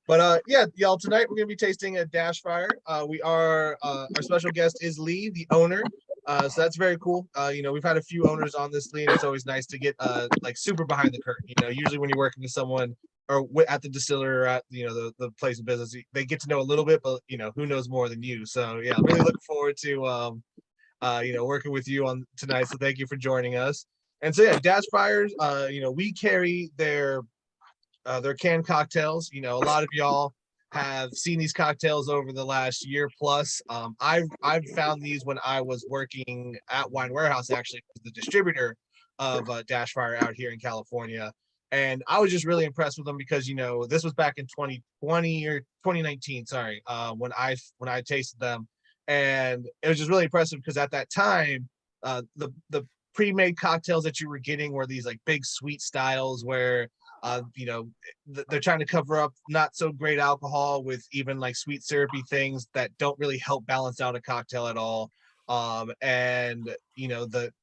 But yeah, y'all, tonight we're gonna be tasting a Dashfire. We are our special guest is Lee, the owner. So that's very cool. We've had a few owners on this, Lee, and it's always nice to get like super behind the curtain. Usually when you're working with someone or at the distiller or at the place of business, they get to know a little bit, but who knows more than you. So yeah, I'm really looking forward to working with you on tonight. So thank you for joining us. And so yeah, Dashfires, we carry their canned cocktails. A lot of y'all have seen these cocktails over the last year plus. I've found these when I was working at Wine Warehouse, actually, the distributor of Dashfire out here in California. And I was just really impressed with them because this was back in 2020 or 2019, sorry, when I tasted them, and it was just really impressive because at that time, the pre-made cocktails that you were getting were these like big sweet styles where they're trying to cover up not so great alcohol with even like sweet syrupy things that don't really help balance out a cocktail at all. And the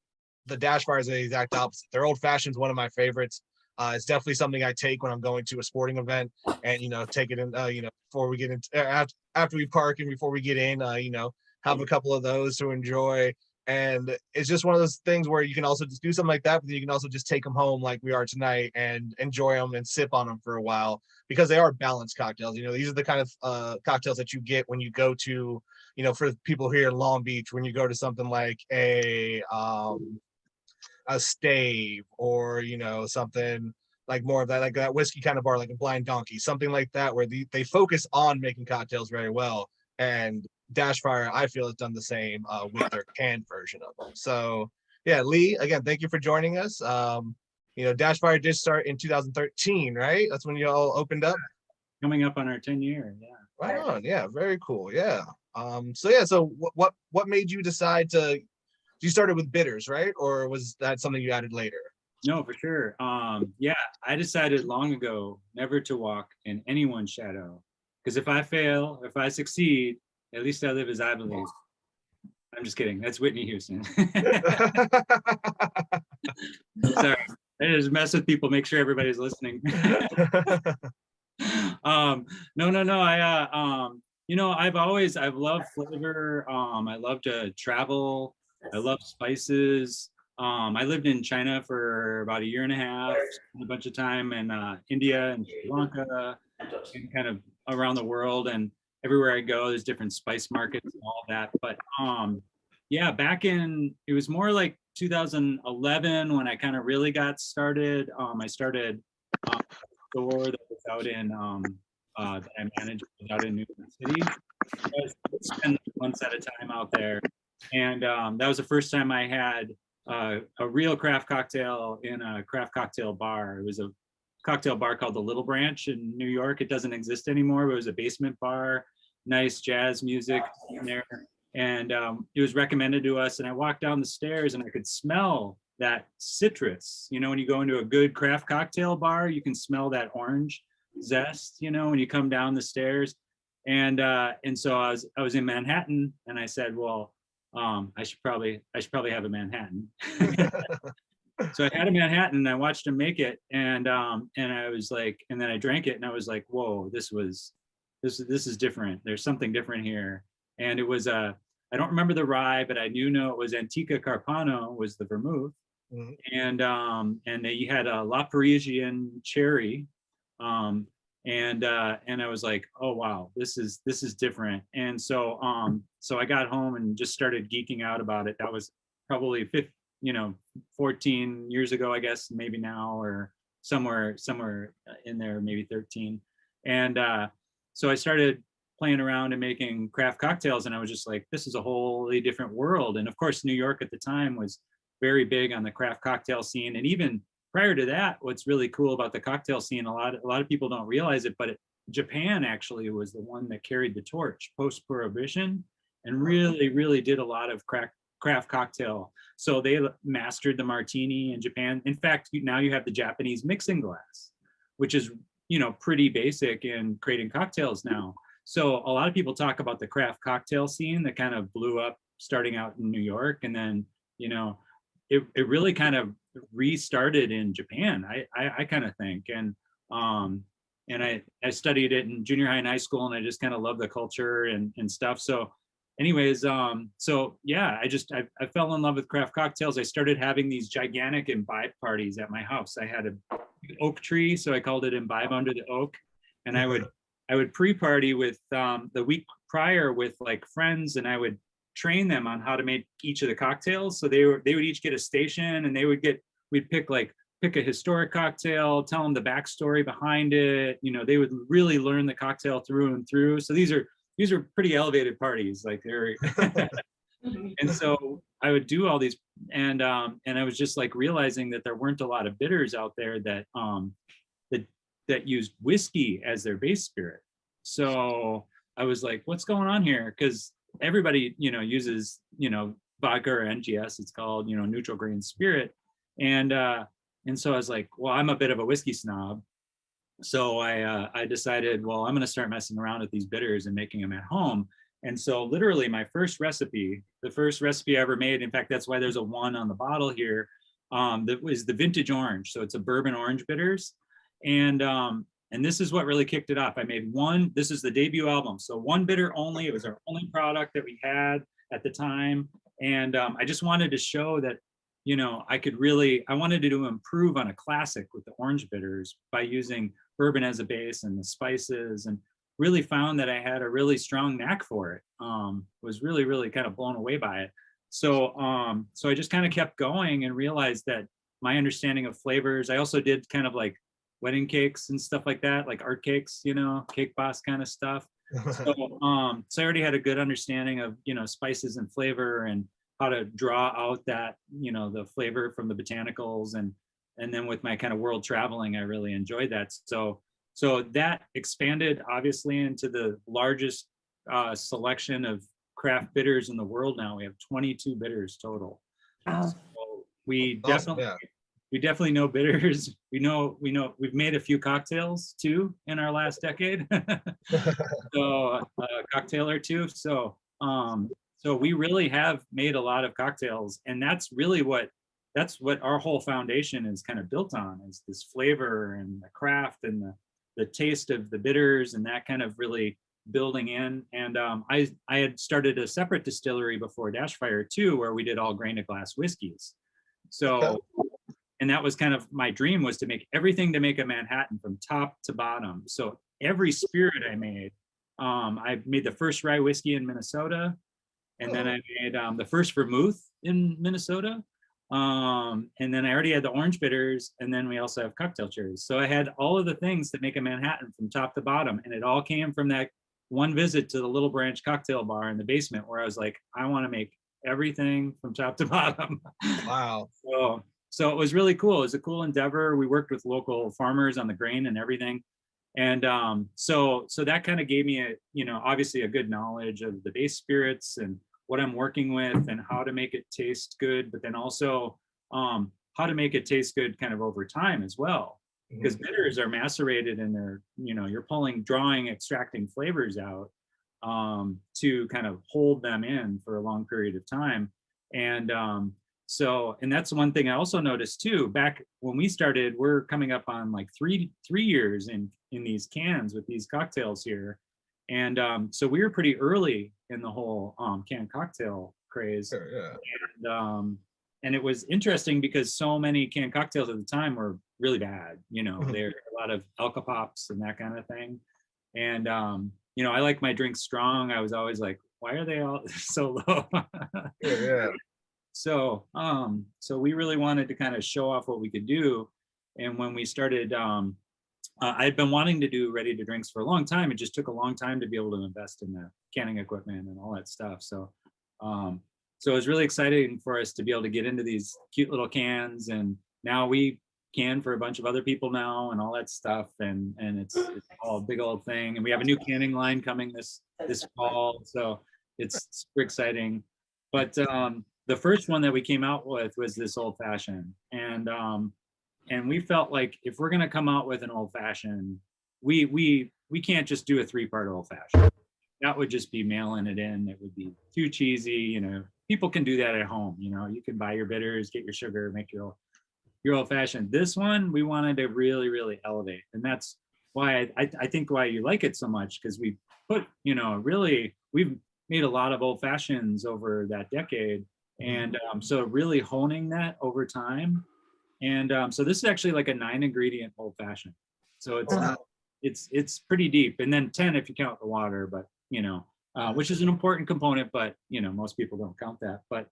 Dashfire is the exact opposite. Their old fashioned is one of my favorites. It's definitely something I take when I'm going to a sporting event, and take it in before we get into after we park and before we get in, have a couple of those to enjoy. And it's just one of those things where you can also just do something like that, but then you can also just take them home like we are tonight and enjoy them and sip on them for a while because they are balanced cocktails. These are the kind of cocktails that you get when you go to, for people here in Long Beach, when you go to something like a stave or, something like more of that, like that whiskey kind of bar, like a Blind Donkey, something like that, where they focus on making cocktails very well. And Dashfire, I feel, has done the same with their canned version of them. So yeah, Lee, again, thank you for joining us. Dashfire did start in 2013, right? That's when you all opened up. Coming up on our 10-year, yeah. Right on, yeah, very cool, yeah. So what made you decide to? You started with bitters, right? Or was that something you added later? No, for sure. Yeah, I decided long ago never to walk in anyone's shadow. Because if I fail, if I succeed, at least I live as I believe. I'm just kidding. That's Whitney Houston. Sorry, I just mess with people, make sure everybody's listening. No. I've loved flavor. I love to travel. I love spices. I lived in China for about a year and a half, a bunch of time in India and Sri Lanka, and kind of around the world. And everywhere I go, there's different spice markets and all that. But yeah, it was more like 2011 when I kind of really got started. I started a store that was out in that I managed out in New York City. I was spending months at a time out there, and that was the first time I had a real craft cocktail in a craft cocktail bar. It was a cocktail bar called the Little Branch in New York. It doesn't exist anymore, but it was a basement bar, nice jazz music in there. And it was recommended to us, and I walked down the stairs and I could smell that citrus. When you go into a good craft cocktail bar, you can smell that orange zest, when you come down the stairs. And so I was in Manhattan, and I said, well, I should probably have a Manhattan. So I had a Manhattan, and I watched him make it, and I was like, and then I drank it, and I was like, whoa, this is different. There's something different here. And it was I don't remember the rye, but I know it was Antica Carpano was the vermouth. Mm-hmm. And they had a La Parisienne cherry, and I was like, oh wow, this is different. And so I got home and just started geeking out about it. That was probably 14 years ago, I guess, maybe now, or somewhere in there, maybe 13. And so I started playing around and making craft cocktails, and I was just like, this is a wholly different world. And of course, New York at the time was very big on the craft cocktail scene. And even prior to that, what's really cool about the cocktail scene, a lot of people don't realize it, but Japan actually was the one that carried the torch post-prohibition and really did a lot of craft cocktail. So they mastered the martini in Japan. In fact, now you have the Japanese mixing glass, which is pretty basic in creating cocktails now. So a lot of people talk about the craft cocktail scene that kind of blew up starting out in New York, and then it really kind of restarted in Japan. I kind of think, and and I studied it in junior high and high school, and I just kind of love the culture and stuff. So anyways, so yeah, I fell in love with craft cocktails. I started having these gigantic imbibe parties at my house. I had a oak tree, so I called it Imbibe Under the Oak, and I would pre-party with the week prior with like friends, and I would train them on how to make each of the cocktails. So they would each get a station, and we'd pick a historic cocktail, tell them the backstory behind it. You know, they would really learn the cocktail through and through. So these are pretty elevated parties, like they're and so I would do all these, and I was just like realizing that there weren't a lot of bitters out there that used whiskey as their base spirit. So I was like, what's going on here? Because everybody, you know, uses, you know, vodka or NGS, it's called, you know, neutral grain spirit. And so I was like, well, I'm a bit of a whiskey snob. So I decided, well, I'm going to start messing around with these bitters and making them at home. And so literally my first recipe, the first recipe I ever made, in fact, that's why there's a 1 on the bottle here, that was the vintage orange. So it's a bourbon orange bitters. And this is what really kicked it off. I made one, this is the debut album. So 1 bitter only, it was our only product that we had at the time. And I just wanted to show that, you know, I wanted to improve on a classic with the orange bitters by using bourbon as a base and the spices, and really found that I had a really strong knack for it. Was really, really kind of blown away by it. So I just kind of kept going and realized that my understanding of flavors, I also did kind of like wedding cakes and stuff like that, like art cakes, you know, cake boss kind of stuff. So I already had a good understanding of, you know, spices and flavor and how to draw out that, you know, the flavor from the botanicals. And then with my kind of world traveling, I really enjoyed that. So that expanded obviously into the largest selection of craft bitters in the world now. We have 22 bitters total. Wow. So we Awesome, definitely yeah. we definitely know bitters. We know we've made a few cocktails too in our last decade. So a cocktail or two. So we really have made a lot of cocktails, and that's what our whole foundation is kind of built on, is this flavor and the craft and the taste of the bitters, and that kind of really building in. And I had started a separate distillery before Dashfire too, where we did all grain to glass whiskeys. So, and that was kind of my dream, was to make everything to make a Manhattan from top to bottom. So every spirit I made the first rye whiskey in Minnesota, and then I made the first vermouth in Minnesota. And then I already had the orange bitters, and then we also have cocktail cherries. So I had all of the things that make a Manhattan from top to bottom, and it all came from that one visit to the Little Branch cocktail bar in the basement, where I was like, I want to make everything from top to bottom. Wow. So it was really cool. It was a cool endeavor. We worked with local farmers on the grain and everything. And so that kind of gave me obviously a good knowledge of the base spirits and what I'm working with and how to make it taste good, but then also how to make it taste good kind of over time as well. Because bitters are macerated and they're, you're extracting flavors out to kind of hold them in for a long period of time. And and that's one thing I also noticed too. Back when we started, we're coming up on like three years in these cans with these cocktails here. And so we were pretty early in the whole canned cocktail craze. Sure, yeah. And it was interesting because so many canned cocktails at the time were really bad. There a lot of alcopops and that kind of thing. And I like my drinks strong. I was always like, why are they all so low? Yeah. So we really wanted to kind of show off what we could do. And when we started, I'd been wanting to do ready to drinks for a long time. It just took a long time to be able to invest in the canning equipment and all that stuff. So it was really exciting for us to be able to get into these cute little cans. And now we can for a bunch of other people now and all that stuff. And it's all a big old thing. And we have a new canning line coming this fall. So it's super exciting. But the first one that we came out with was this old fashioned. And we felt like if we're going to come out with an old fashioned, we can't just do a 3-part old fashioned. That would just be mailing it in. It would be too cheesy. People can do that at home. You can buy your bitters, get your sugar, make your old fashioned. This one, we wanted to really, really elevate. And that's I think why you like it so much, because we put, really, we've made a lot of old fashions over that decade. And so really honing that over time. And so this is actually like a 9 ingredient old fashioned. So it's Oh, not, it's pretty deep. And then 10 if you count the water, but which is an important component, but most people don't count that. But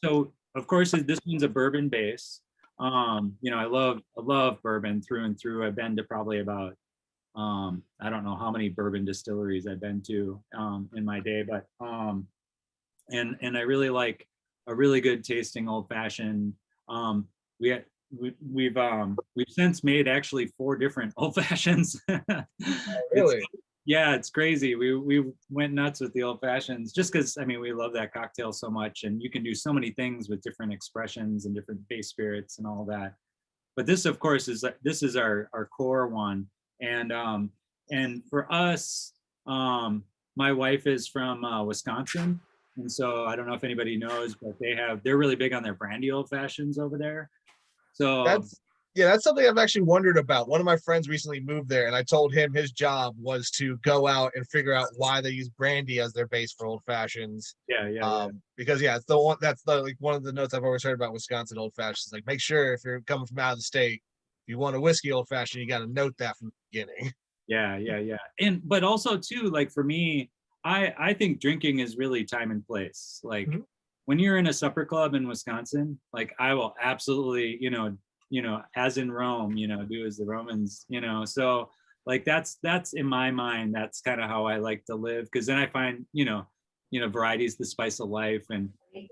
so of course this one's a bourbon base. I love bourbon through and through. I've been to probably about I don't know how many bourbon distilleries I've been to in my day, but and I really like a really good tasting old fashioned. Um, we had, we've since made actually 4 different old fashions. It's really? yeah, it's crazy. We went nuts with the old fashions just because I mean we love that cocktail so much, and you can do so many things with different expressions and different base spirits and all that. But this, of course, is our core one, and for us, my wife is from Wisconsin, and so I don't know if anybody knows, but they're really big on their brandy old fashions over there. So That's yeah, that's something I've actually wondered about. One of my friends recently moved there, and I told him his job was to go out and figure out why they use brandy as their base for old fashions. yeah. Because yeah, it's the one that's the like one of the notes I've always heard about Wisconsin old fashions. Like, make sure if you're coming from out of the state, if you want a whiskey old fashioned, you got to note that from the beginning. Yeah. And but also too, like for me, I think drinking is really time and place. Like Mhm. when you're in a supper club in Wisconsin, like I will absolutely, as in Rome, do as the Romans, So like that's in my mind, that's kind of how I like to live, because then I find, variety is the spice of life, and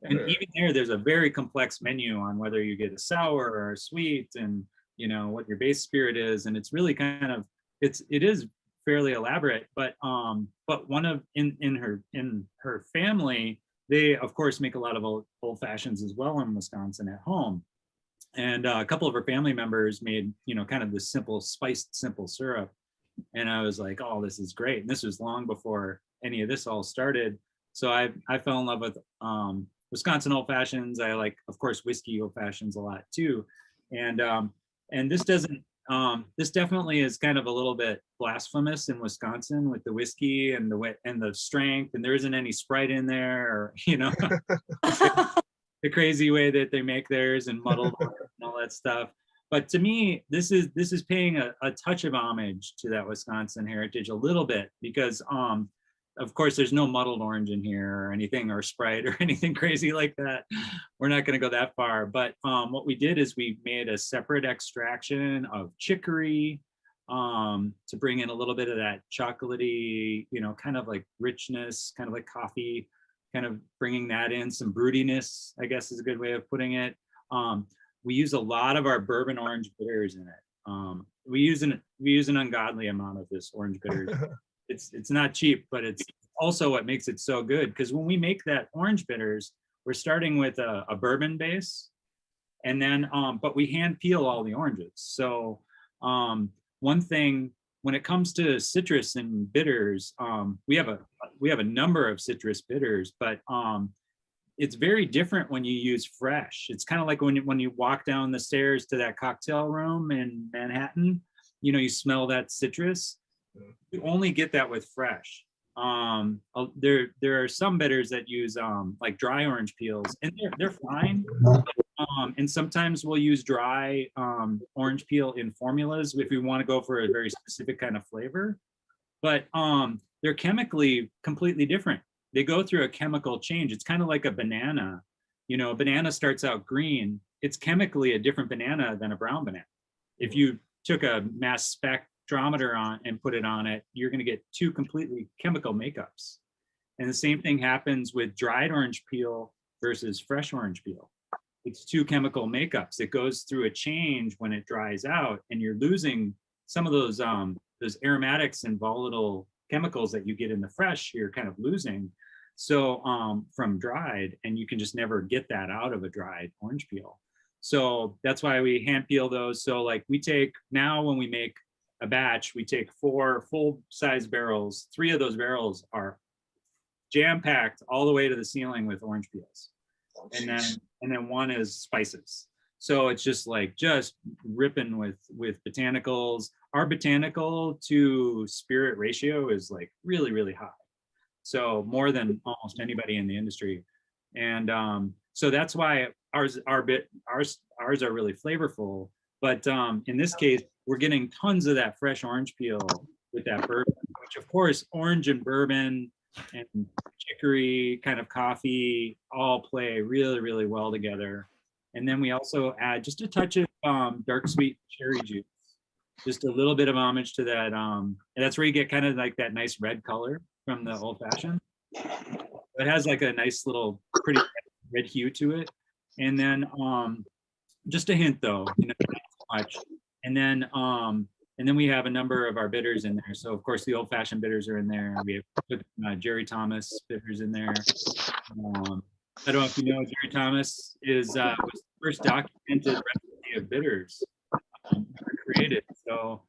Sure. even there's a very complex menu on whether you get a sour or a sweet, and what your base spirit is, and it's really kind of it is fairly elaborate, but one of in her family, they of course make a lot of old fashions as well in Wisconsin at home, and a couple of her family members made kind of this simple spiced simple syrup, and I was like, oh, this is great. And this was long before any of this all started. So I fell in love with Wisconsin old fashions. I like, of course, whiskey old fashions a lot too, and this doesn't this definitely is kind of a little bit blasphemous in Wisconsin with the whiskey and the strength, and there isn't any Sprite in there, or the crazy way that they make theirs and muddled and all that stuff. But to me, this is paying a touch of homage to that Wisconsin heritage a little bit, because of course there's no muddled orange in here or anything, or Sprite or anything crazy like that. We're not going to go that far. But what we did is we made a separate extraction of chicory to bring in a little bit of that chocolatey, kind of like richness, kind of like coffee, kind of bringing that in, some broodiness, I guess is a good way of putting it. We use a lot of our bourbon orange bitters in it. We use an ungodly amount of this orange bitters. It's not cheap, but it's also what makes it so good, because when we make that orange bitters, we're starting with a bourbon base, and then but we hand peel all the oranges. So one thing when it comes to citrus and bitters, we have a number of citrus bitters, but it's very different when you use fresh. It's kind of like when you walk down the stairs to that cocktail room in Manhattan, you smell that citrus. You only get that with fresh. There are some bitters that use like dry orange peels, and they're fine. And sometimes we'll use dry orange peel in formulas if we want to go for a very specific kind of flavor. But they're chemically completely different. They go through a chemical change. It's kind of like a banana. A banana starts out green. It's chemically a different banana than a brown banana. If you took a mass spectrometer on and put it on it, you're going to get 2 completely chemical makeups. And the same thing happens with dried orange peel versus fresh orange peel. It's 2 chemical makeups. It goes through a change when it dries out, and you're losing some of those aromatics and volatile chemicals that you get in the fresh. You're kind of losing from dried, and you can just never get that out of a dried orange peel. So that's why we hand peel those. So like when we make a batch, we take 4 full size barrels. 3 of those barrels are jam packed all the way to the ceiling with orange peels, and then 1 is spices. So it's just like just ripping with botanicals. Our botanical to spirit ratio is like really, really high. So more than almost anybody in the industry. And so that's why ours are really flavorful. But in this case, we're getting tons of that fresh orange peel with that bourbon, which of course, orange and bourbon and chicory kind of coffee all play really, really well together. And then we also add just a touch of dark sweet cherry juice, just a little bit of homage to that. And that's where you get kind of like that nice red color from the old fashioned. It has like a nice little pretty red hue to it. And then just a hint though, you know, not so much. And then we have a number of our bitters in there. So of course the old fashioned bitters are in there. We have Jerry Thomas bitters in there. I don't know if you know, Jerry Thomas was the first documented recipe of bitters ever created. So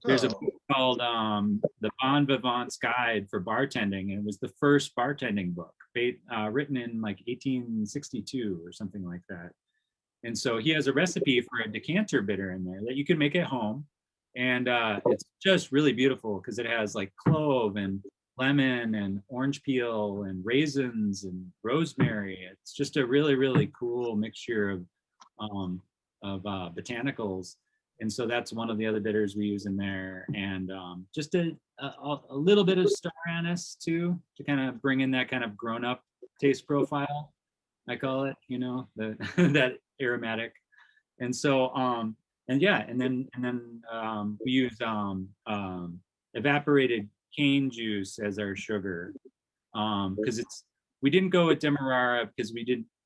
there's a book called The Bon Vivant's Guide for Bartending, and it was the first bartending book written in like 1862 or something like that. And so he has a recipe for a decanter bitter in there that you can make at home. And it's just really beautiful because it has like clove and lemon and orange peel and raisins and rosemary. It's just a really, really cool mixture of botanicals. And so that's one of the other bitters we use in there. And just a little bit of star anise too, to kind of bring in that kind of grown-up taste profile, I call it, you know, that aromatic. And so, and yeah, and then we use evaporated cane juice as our sugar, because we didn't go with Demerara because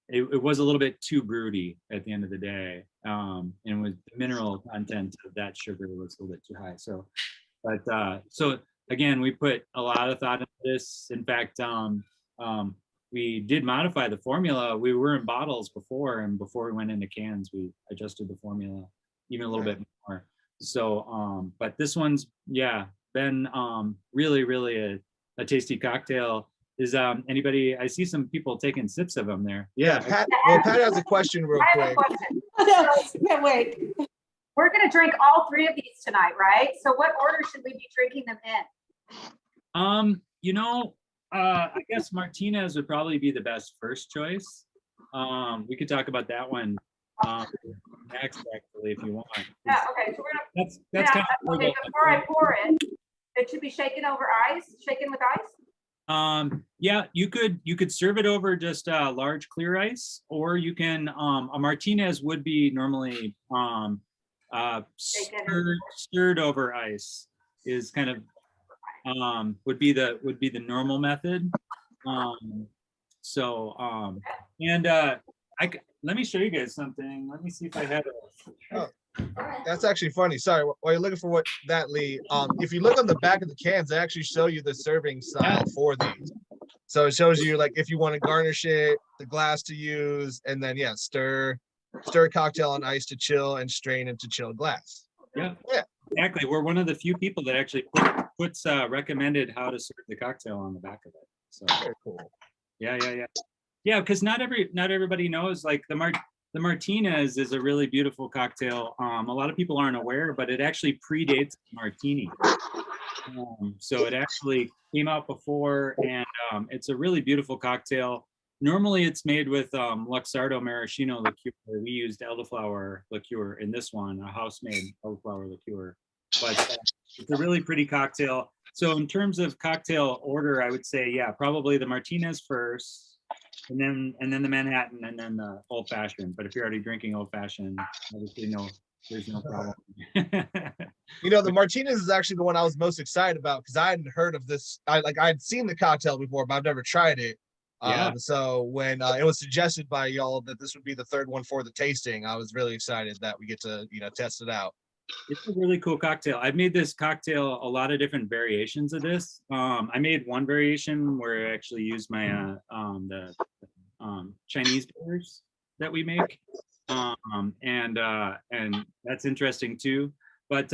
it was a little bit too broody at the end of the day, and with the mineral content of that sugar was a little bit too high. So, but so again, we put a lot of thought into this. In fact, we did modify the formula. We were in bottles before, and before we went into cans, we adjusted the formula even a little bit more. So, but this one's been really, really a tasty cocktail. Is anybody? I see some people taking sips of them there. Yeah, Pat. Well, Pat has a question real quick. I have a question. Can't wait. We're going to drink all three of these tonight, right? So, what order should we be drinking them in? You know, I guess Martinez would probably be the best first choice. We could talk about that one next, actually, if you want. Yeah. Okay. So we're gonna. That's kind of okay. Before I pour it, it should be shaken over ice. Shaken with ice. Yeah, you could serve it over just large clear ice, or you can a Martinez would be normally stirred over ice is kind of would be the normal method. Let me show you guys something. Let me see if I had Oh, that's actually funny. Sorry, while you're looking for that, Lee, if you look on the back of the cans, they actually show you the serving style for these. So it shows you like if you want to garnish it, the glass to use, and then stir cocktail on ice to chill and strain into chilled glass. Yeah, exactly. We're one of the few people that actually puts recommended how to serve the cocktail on the back of it. So very cool. Yeah, because not everybody knows, like the Martinez is a really beautiful cocktail. A lot of people aren't aware, but it actually predates martini. So it actually came out before, and it's a really beautiful cocktail. Normally it's made with Luxardo maraschino liqueur. We used elderflower liqueur in this one, a house-made elderflower liqueur. But it's a really pretty cocktail. So in terms of cocktail order, I would say, probably the Martinez first, and then the Manhattan, and then the old fashioned. But if you're already drinking old fashioned, obviously there's no problem. You know, the Martinez is actually the one I was most excited about because I hadn't heard of this. I'd seen the cocktail before, but I've never tried it. So when it was suggested by y'all that this would be the third one for the tasting, I was really excited that we get to test it out. It's a really cool cocktail. I've made this cocktail a lot of different variations of this. I made one variation where I actually used my the Chinese bitters that we make, and that's interesting too. But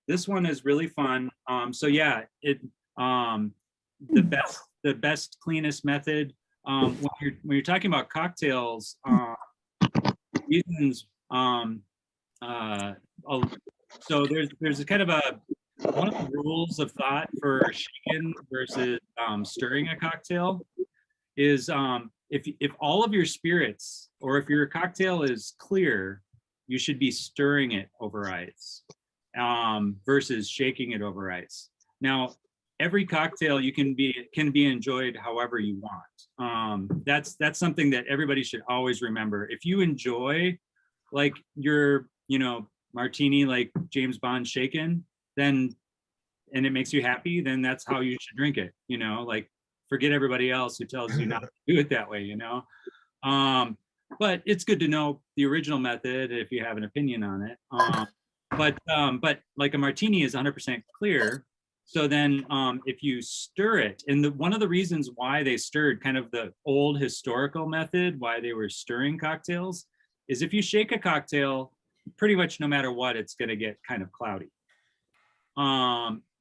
this one is really fun. So yeah, the best cleanest method when you're talking about cocktails, reasons Um, uh, so there's a kind of a one of the rules of thought for shaken versus stirring a cocktail is if all of your spirits or if your cocktail is clear, you should be stirring it over ice versus shaking it over ice. Now, every cocktail can be enjoyed however you want. That's something that everybody should always remember. If you enjoy like your martini like James Bond shaken, then and it makes you happy, then that's how you should drink it. Like forget everybody else who tells you not to do it that way. But it's good to know the original method if you have an opinion on it. But like a martini is 100% clear. So then if you stir it, and one of the reasons why they stirred, kind of the old historical method, why they were stirring cocktails, is if you shake a cocktail, pretty much no matter what, it's going to get kind of cloudy.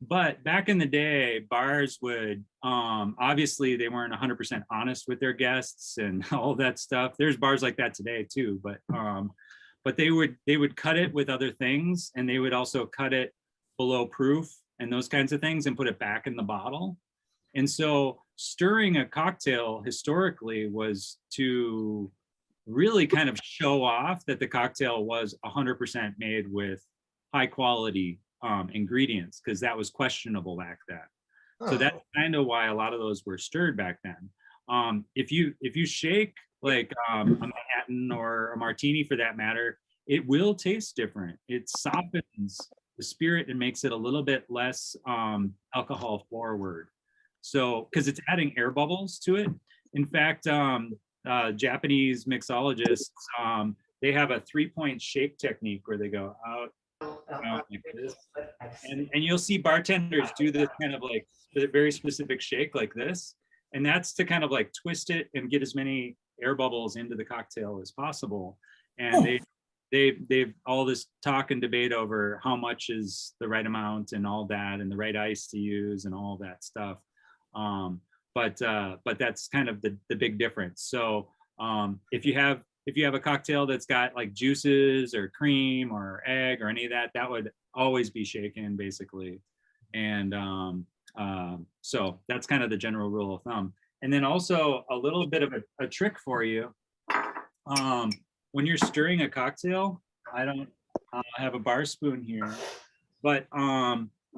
But back in the day, bars would, obviously they weren't 100% honest with their guests and all that stuff. There's bars like that today too, but they would cut it with other things, and they would also cut it below proof and those kinds of things and put it back in the bottle. And so stirring a cocktail historically was to really kind of show off that the cocktail was 100% made with high quality ingredients, because that was questionable back then. So that's kind of why a lot of those were stirred back then. If you shake like a Manhattan or a martini for that matter, it will taste different. It softens the spirit and makes it a little bit less alcohol forward. So because it's adding air bubbles to it. In fact, Japanese mixologists, they have a 3-point shake technique where they go out, like this. And you'll see bartenders do this kind of like very specific shake like this. And that's to kind of like twist it and get as many air bubbles into the cocktail as possible. And they've all this talk and debate over how much is the right amount and all that, and the right ice to use and all that stuff. But that's kind of the big difference. So if you have a cocktail that's got like juices or cream or egg or any of that, that would always be shaken basically. And so that's kind of the general rule of thumb. And then also a little bit of a trick for you. When you're stirring a cocktail, I don't have a bar spoon here, but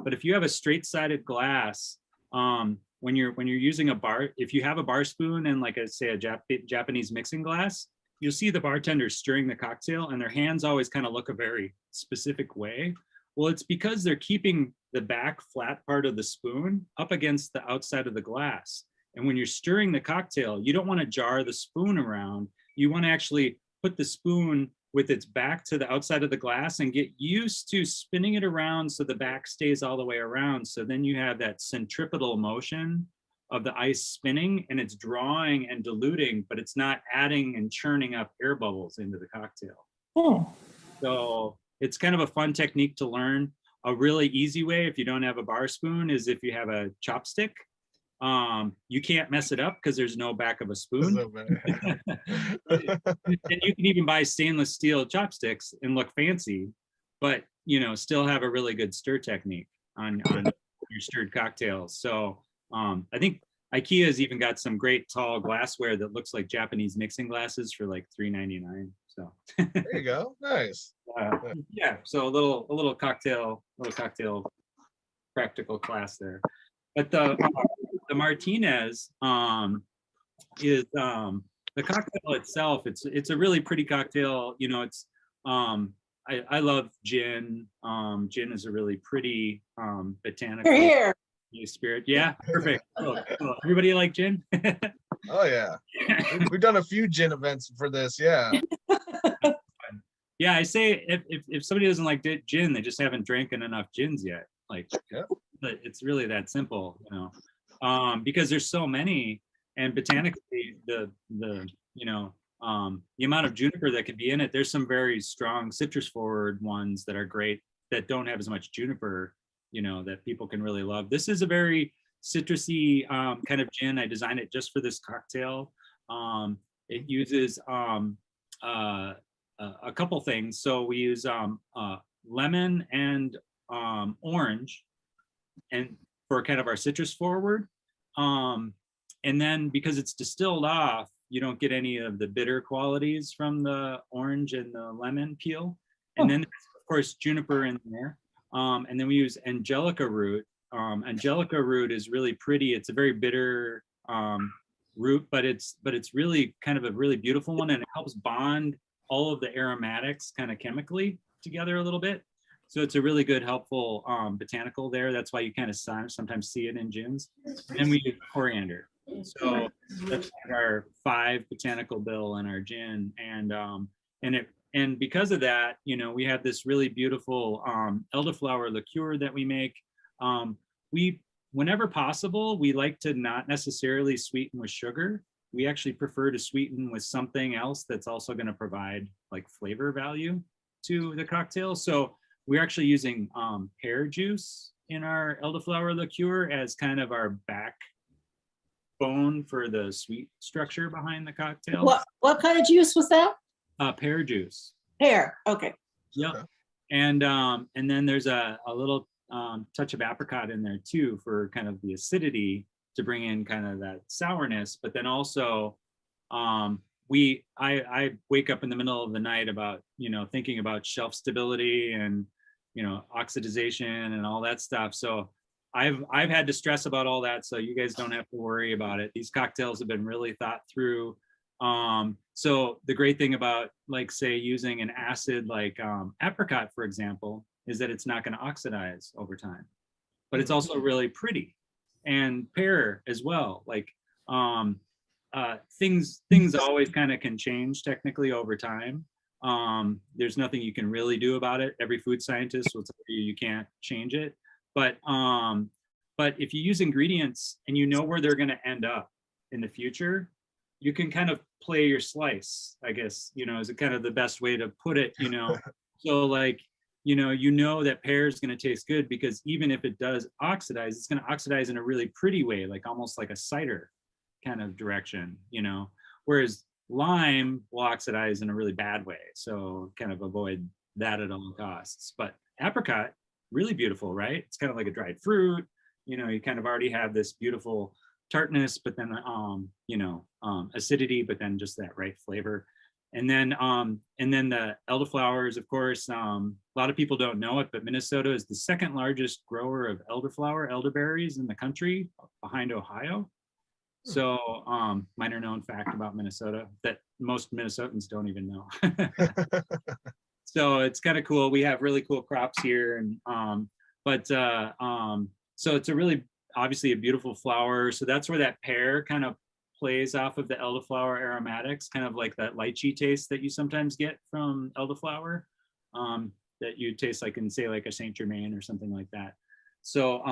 if you have a straight-sided glass, when you're using a bar, if you have a bar spoon and like say a Japanese mixing glass, you'll see the bartender stirring the cocktail and their hands always kind of look a very specific way. Well, it's because they're keeping the back flat part of the spoon up against the outside of the glass. And when you're stirring the cocktail, you don't want to jar the spoon around. You want to actually put the spoon with its back to the outside of the glass and get used to spinning it around so the back stays all the way around. So then you have that centripetal motion of the ice spinning, and it's drawing and diluting, but it's not adding and churning up air bubbles into the cocktail. So it's kind of a fun technique to learn. A really easy way, if you don't have a bar spoon, is if you have a chopstick. You can't mess it up because there's no back of a spoon. And you can even buy stainless steel chopsticks and look fancy, but still have a really good stir technique on your stirred cocktails. So I think IKEA's even got some great tall glassware that looks like Japanese mixing glasses for like $3.99. So there you go. Nice. Yeah. So a little cocktail practical class there. But the Martinez is the cocktail itself. It's a really pretty cocktail. It's I love gin. Gin is a really pretty botanical spirit. Yeah, perfect. Cool. Everybody like gin? Oh yeah, we've done a few gin events for this. Yeah. Yeah, I say if somebody doesn't like gin, they just haven't drinking enough gins yet. Like, but it's really that simple, because there's so many, and botanically the amount of juniper that could be in it. There's some very strong citrus forward ones that are great that don't have as much juniper, that people can really love. This is a very citrusy kind of gin. I designed it just for this cocktail. It uses a couple things. So we use lemon and orange, and for kind of our citrus forward. And then because it's distilled off, you don't get any of the bitter qualities from the orange and the lemon peel. And then there's, of course, juniper in there. And then we use angelica root. Angelica root is really pretty. It's a very bitter root, but it's really kind of a really beautiful one, and it helps bond all of the aromatics kind of chemically together a little bit. So it's a really good, helpful botanical there. That's why you kind of sometimes see it in gins. And we use coriander. So that's our 5 botanical bill in our gin, and because of that, you know, we have this really beautiful elderflower liqueur that we make. Whenever possible, we like to not necessarily sweeten with sugar. We actually prefer to sweeten with something else that's also going to provide like flavor value to the cocktail. So we're actually using pear juice in our elderflower liqueur as kind of our backbone for the sweet structure behind the cocktail. What kind of juice was that? Pear juice. Pear. Okay. Yep. And then there's a little touch of apricot in there too for kind of the acidity to bring in kind of that sourness. But then also I wake up in the middle of the night about, you know, thinking about shelf stability and, you know, oxidization and all that stuff. So I've had to stress about all that, so you guys don't have to worry about it. These cocktails have been really thought through. So the great thing about, like, say, using an acid like apricot, for example, is that it's not going to oxidize over time, but it's also really pretty. And pear as well, like things always kind of can change technically over time. There's nothing you can really do about it. Every food scientist will tell you you can't change it. But if you use ingredients and you know where they're going to end up in the future, you can kind of play your slice, I guess, you know, is kind of the best way to put it, you know. So like, you know that pear is going to taste good because even if it does oxidize, it's going to oxidize in a really pretty way, like almost like a cider kind of direction, you know, whereas lime will oxidize in a really bad way. So kind of avoid that at all costs. But apricot, really beautiful, right? It's kind of like a dried fruit, you know, you kind of already have this beautiful tartness, but then, acidity, but then just that right flavor. And then the elderflowers, of course, a lot of people don't know it, but Minnesota is the 2nd largest grower of elderberries in the country, behind Ohio. So minor known fact about Minnesota that most Minnesotans don't even know. So it's kind of cool. We have really cool crops here, and so it's a really, obviously a beautiful flower. So that's where that pear kind of plays off of the elderflower aromatics, kind of like that lychee taste that you sometimes get from elderflower, that you taste like in, say, like a Saint Germain or something like that. So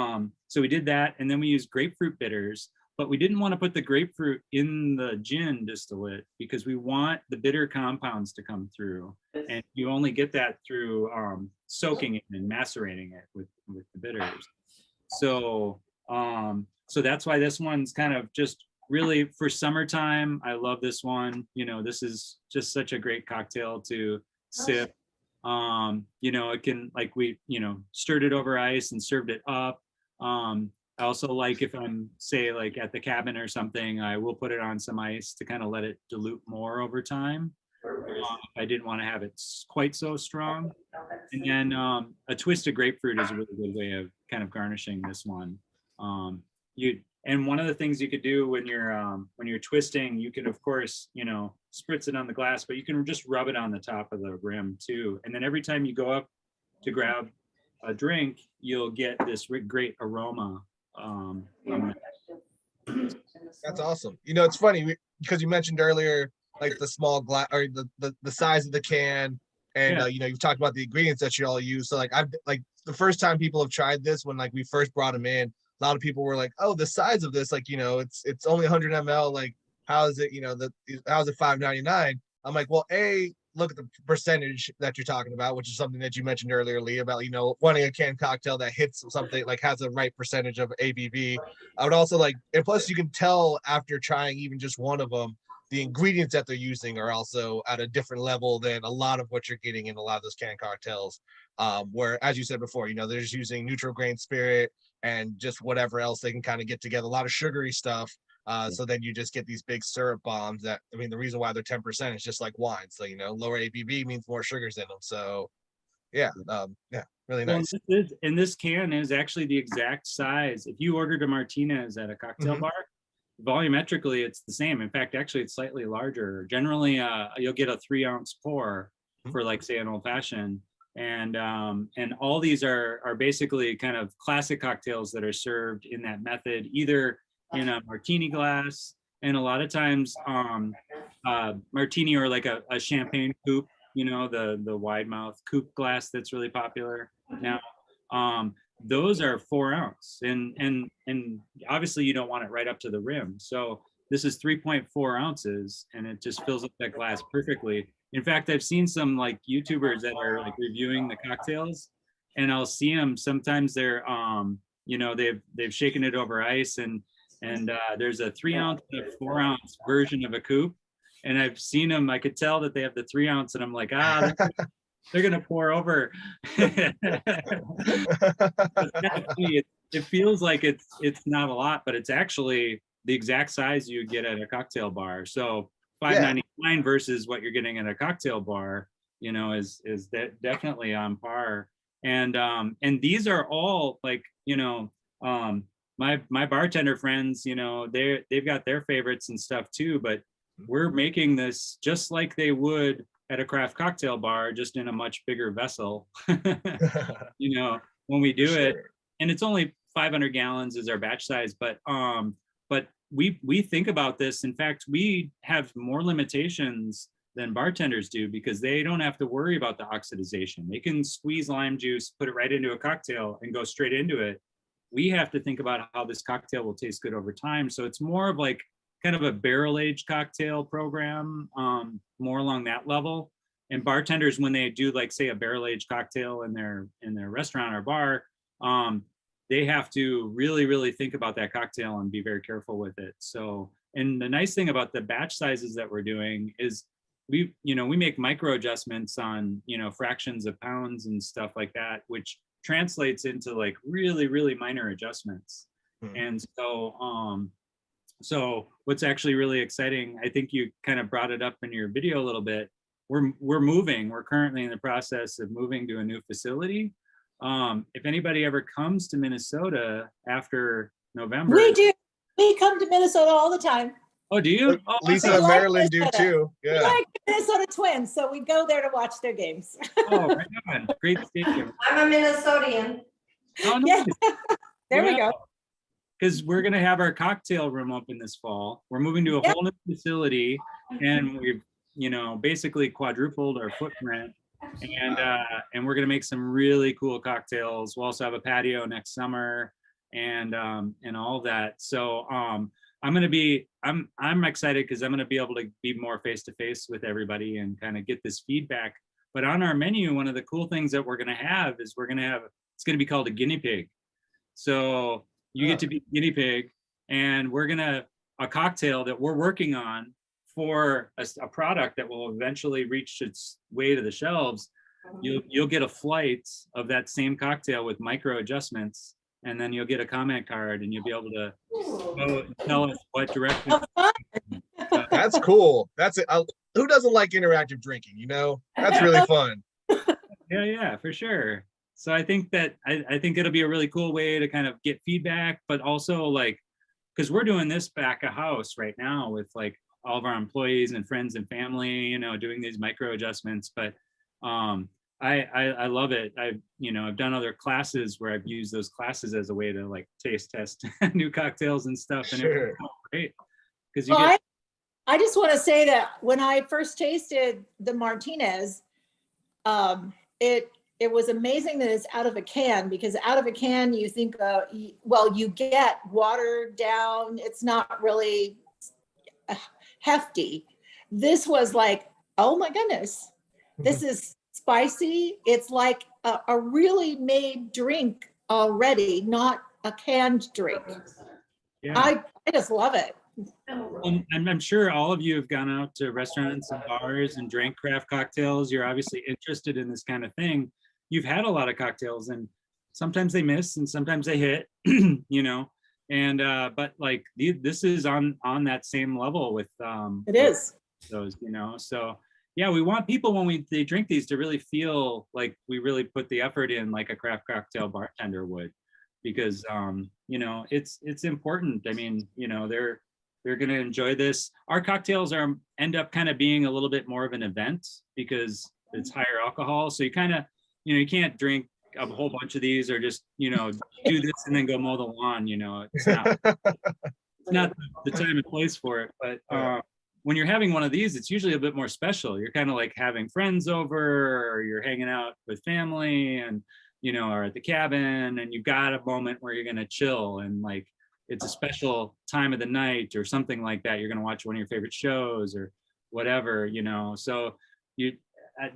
we did that, and then we used grapefruit bitters, but we didn't want to put the grapefruit in the gin distillate because we want the bitter compounds to come through, and you only get that through soaking it and macerating it with the bitters. So that's why this one's kind of just really for summertime. I love this one. You know, this is just such a great cocktail to sip. You know, it can, like, we, you know, stirred it over ice and served it up. I also like, if I'm, say, like at the cabin or something, I will put it on some ice to kind of let it dilute more over time. I didn't want to have it quite so strong. And then a twist of grapefruit is a really good way of kind of garnishing this one. And one of the things you could do when you're twisting, you can, of course, you know, spritz it on the glass, but you can just rub it on the top of the rim too. And then every time you go up to grab a drink, you'll get this great aroma. That's awesome. You know, it's funny because you mentioned earlier, like the small glass or the size of the can, and Yeah. you know, you've talked about the ingredients that you all use. So like, I've like the first time people have tried this, when like we first brought them in, a lot of people were like, oh, the size of this, like, you know, it's only 100 ml. Like, how is it, you know, how is it $5.99? I'm like, well, look at the percentage that you're talking about, which is something that you mentioned earlier, Lee, about, you know, wanting a canned cocktail that hits something, like has the right percentage of ABV. I would also like, and plus you can tell after trying even just one of them the ingredients that they're using are also at a different level than a lot of what you're getting in a lot of those canned cocktails. Where, as you said before, you know, they're just using neutral grain spirit and just whatever else they can kind of get together, a lot of sugary stuff. So then you just get these big syrup bombs that, I mean, the reason why they're 10% is just like wine. So, you know, lower ABV means more sugars in them. So yeah, really Well, nice. and this can is actually the exact size. If you ordered a Martinez at a cocktail bar, volumetrically it's the same. In fact, actually it's slightly larger. Generally, you'll get a 3-ounce pour for, like, say, an old fashioned. And all these are basically kind of classic cocktails that are served in that method, either in a martini glass, and a lot of times martini, or like a champagne coupe, you know, the wide mouth coupe glass that's really popular now. Those are 4-ounce, and obviously you don't want it right up to the rim. So this is 3.4 ounces, and it just fills up that glass perfectly. In fact, I've seen some, like, YouTubers that are, like, reviewing the cocktails, and I'll see them. Sometimes they're, you know, they've shaken it over ice, and there's a 3-ounce and a 4-ounce version of a coupe, and I've seen them. I could tell that they have the 3-ounce, and I'm like, they're gonna pour over. It feels like it's not a lot, but it's actually the exact size you get at a cocktail bar. So $5.99 versus what you're getting at a cocktail bar, you know, is definitely on par. And these are all, like, you know, my bartender friends, you know, they've got their favorites and stuff too, but we're making this just like they would at a craft cocktail bar, just in a much bigger vessel. You know, when we do it, and it's only 500 gallons is our batch size, but we think about this. In fact, we have more limitations than bartenders do, because they don't have to worry about the oxidization. They can squeeze lime juice, put it right into a cocktail, and go straight into it. We have to think about how this cocktail will taste good over time. So it's more of like kind of a barrel aged cocktail program, more along that level. And bartenders, when they do, like, say, a barrel aged cocktail in their restaurant or bar, they have to really, really think about that cocktail and be very careful with it. So, and the nice thing about the batch sizes that we're doing is we make micro adjustments on, you know, fractions of pounds and stuff like that, which translates into, like, really, really minor adjustments. And so what's actually really exciting, I think you kind of brought it up in your video a little bit. We're currently in the process of moving to a new facility. If anybody ever comes to Minnesota after November. We do. We come to Minnesota all the time. Oh, do you? Oh, Lisa and Marilyn do too. Yeah. We like Minnesota Twins, so we go there to watch their games. Oh, right on. Great stadium. I'm a Minnesotian. Oh, Yeah. nice. There we go. Because we're going to have our cocktail room open this fall. We're moving to a whole new facility, and we've, you know, basically quadrupled our footprint, and we're going to make some really cool cocktails. We'll also have a patio next summer, and all of that. So I'm excited because I'm going to be able to be more face to face with everybody and kind of get this feedback. But on our menu, one of the cool things that we're going to have is it's going to be called a guinea pig. So you get to be a guinea pig, and a cocktail that we're working on for a product that will eventually reach its way to the shelves. You'll get a flight of that same cocktail with micro adjustments, and then you'll get a comment card, and you'll be able to go and tell us what direction. That's cool. That's it. Who doesn't like interactive drinking? You know, that's really fun. Yeah, for sure. So I think that I think it'll be a really cool way to kind of get feedback, but also, like, because we're doing this back of house right now with, like, all of our employees and friends and family, you know, doing these micro adjustments. But I love it. I've done other classes where I've used those classes as a way to, like, taste test new cocktails and stuff. And it was great because I just want to say that when I first tasted the Martinez, it was amazing that it's out of a can, because out of a can you think, you get watered down. It's not really hefty. This was like, oh my goodness, this is spicy. It's like a really made drink already, not a canned drink. Yeah. I just love it. I'm sure all of you have gone out to restaurants and bars and drank craft cocktails. You're obviously interested in this kind of thing. You've had a lot of cocktails, and sometimes they miss and sometimes they hit, you know. And but like this is on that same level with It is. those, you know. So yeah, we want people when they drink these to really feel like we really put the effort in, like a craft cocktail bartender would, because you know, it's important. I mean, you know, they're going to enjoy this. Our cocktails end up kind of being a little bit more of an event because it's higher alcohol. So you kind of, you know, you can't drink a whole bunch of these or just, you know, do this and then go mow the lawn. You know, it's not the time and place for it. But when you're having one of these, it's usually a bit more special. You're kind of like having friends over, or you're hanging out with family, and you know, or at the cabin, and you've got a moment where you're gonna chill, and like it's a special time of the night or something like that. You're gonna watch one of your favorite shows or whatever, you know. So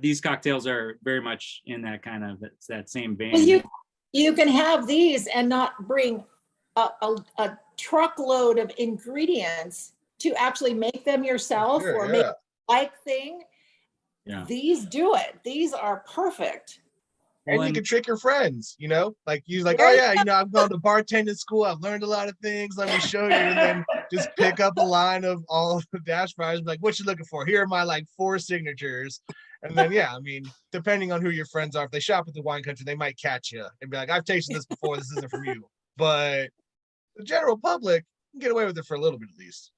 these cocktails are very much in that kind of that same vein. You can have these and not bring a truckload of ingredients to actually make them yourself or make a like thing. Yeah. These do it. These are perfect. And you can trick your friends, you know, like you're like, oh yeah, you know, I've gone to bartending school. I've learned a lot of things. Let me show you. And then just pick up a line of all the Dashfires. Like, what you looking for? Here are my like 4 signatures. And then, yeah, I mean, depending on who your friends are, if they shop at the wine country, they might catch you and be like, I've tasted this before. This isn't from you. But the general public can get away with it for a little bit at least.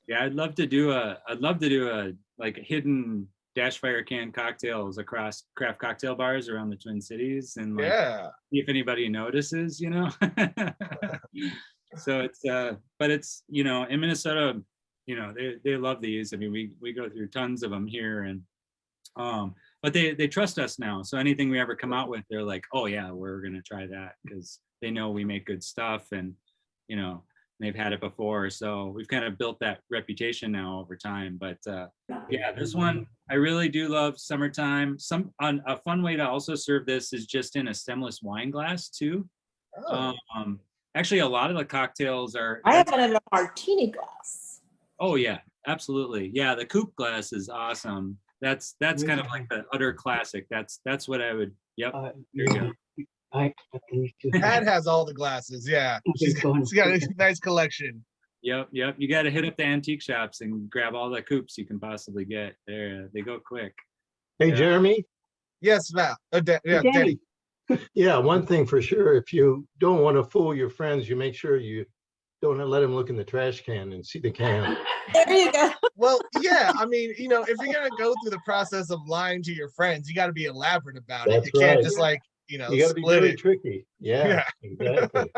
Yeah, I'd love to do a like hidden Dashfire can cocktails across craft cocktail bars around the Twin Cities, and like see if anybody notices, you know. So it's but it's, you know, in Minnesota, you know, they love these. I mean, we go through tons of them here, and but they trust us now. So anything we ever come out with, they're like, oh yeah, we're gonna try that, because they know we make good stuff, and you know, they've had it before. So we've kind of built that reputation now over time. But yeah, this one I really do love summertime. A fun way to also serve this is just in a stemless wine glass too. Actually, a lot of the cocktails are. I have it in a martini glass. Oh yeah, absolutely. Yeah, the coupe glass is awesome. That's kind of like the utter classic. That's what I would. Yep. There you go. Pat has all the glasses. Yeah, she's got a nice collection. Yep. You got to hit up the antique shops and grab all the coupes you can possibly get. They go quick. Hey, Jeremy. Yes, Val. Yeah, Danny. Yeah, one thing for sure, if you don't want to fool your friends, you make sure you don't let them look in the trash can and see the can. There you go. Well, yeah, I mean, you know, if you're gonna go through the process of lying to your friends, you got to be elaborate about it. You can't just like, you know, you got to be really tricky. Yeah, exactly.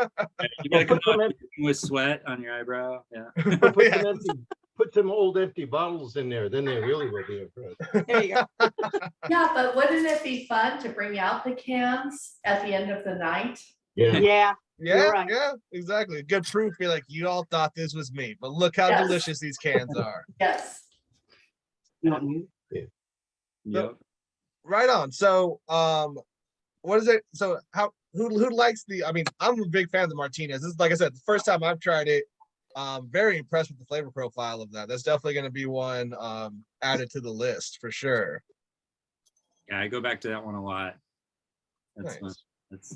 You got to come out with sweat on your eyebrow. Yeah. Put some old empty bottles in there, then they really will be impressed. There you go. Yeah, but wouldn't it be fun to bring out the cans at the end of the night? Yeah. Right. Yeah, exactly. Good proof. Be like, you all thought this was me, but look how delicious these cans are. Yes. Not new. Yep. So, right on. So, what is it? So, who likes the? I mean, I'm a big fan of the Martinez. This is, like I said, the first time I've tried it. Very impressed with the flavor profile of that. That's definitely going to be one added to the list for sure. Yeah, I go back to that one a lot. That's nice.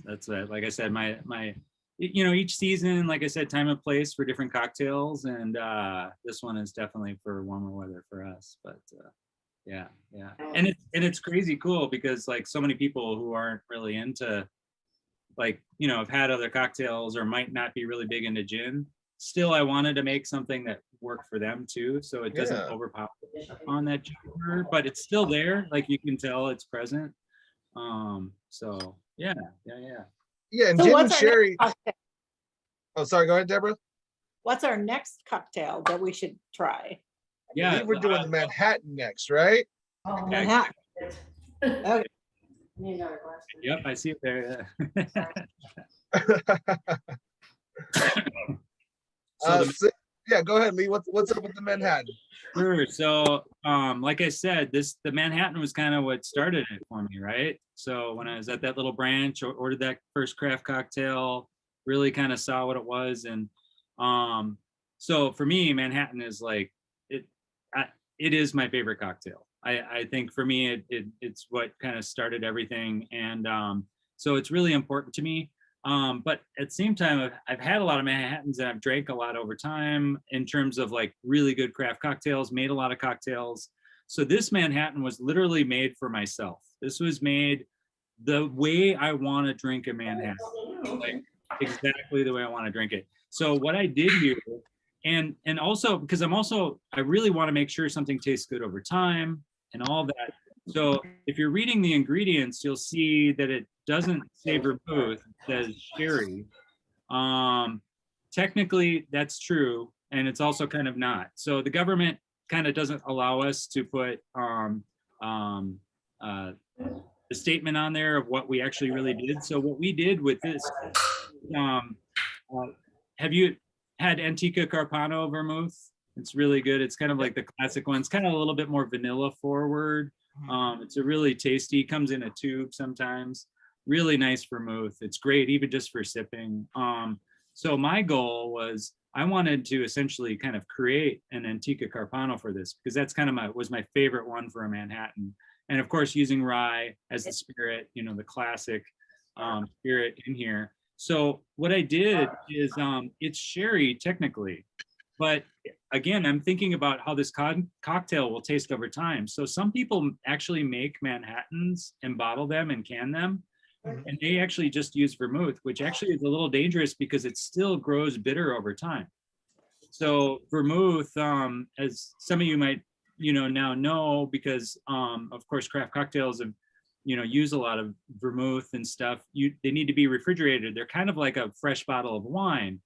That's like I said, my you know, each season, like I said, time and place for different cocktails, and this one is definitely for warmer weather for us. But yeah, and it's crazy cool because like so many people who aren't really into, like, you know, have had other cocktails or might not be really big into gin. Still, I wanted to make something that worked for them too, so it doesn't overpower on that gin, but it's still there. Like you can tell it's present. So yeah. And So gin and what's our cherry. next cocktail? Oh, sorry. Go ahead, Deborah. What's our next cocktail that we should try? I believe we're doing the Manhattan next, right? Oh, Manhattan. Okay. Yep, I see it there. Yeah, go ahead, Lee. What's up with the Manhattan? Sure. So, like I said, the Manhattan was kind of what started it for me, right? So when I was at that little branch, ordered that first craft cocktail, really kind of saw what it was, and So for me, Manhattan is like it is my favorite cocktail. I think for me, it's what kind of started everything, and so it's really important to me. But at the same time, I've had a lot of Manhattans and I've drank a lot over time in terms of like really good craft cocktails, made a lot of cocktails. So this Manhattan was literally made for myself. This was made the way I want to drink a Manhattan, like exactly the way I want to drink it. So what I did here, and also because I really want to make sure something tastes good over time and all that. So if you're reading the ingredients, you'll see that it doesn't say vermouth, it says sherry. Technically, that's true, and it's also kind of not. So the government kind of doesn't allow us to put the statement on there of what we actually really did. So what we did with this, have you had Antica Carpano vermouth? It's really good. It's kind of like the classic one. It's kind of a little bit more vanilla forward. It's a really tasty, comes in a tube sometimes. Really nice vermouth. It's great even just for sipping. So my goal was I wanted to essentially kind of create an Antica Carpano for this because that's kind of was my favorite one for a Manhattan. And of course, using rye as the spirit, you know, the classic spirit in here. So what I did is it's sherry technically, but again, I'm thinking about how this cocktail will taste over time. So some people actually make Manhattans and bottle them and can them. And they actually just use vermouth, which actually is a little dangerous because it still grows bitter over time. So vermouth, as some of you might, you know, now know, because of course craft cocktails have, you know, use a lot of vermouth and stuff. They need to be refrigerated. They're kind of like a fresh bottle of wine,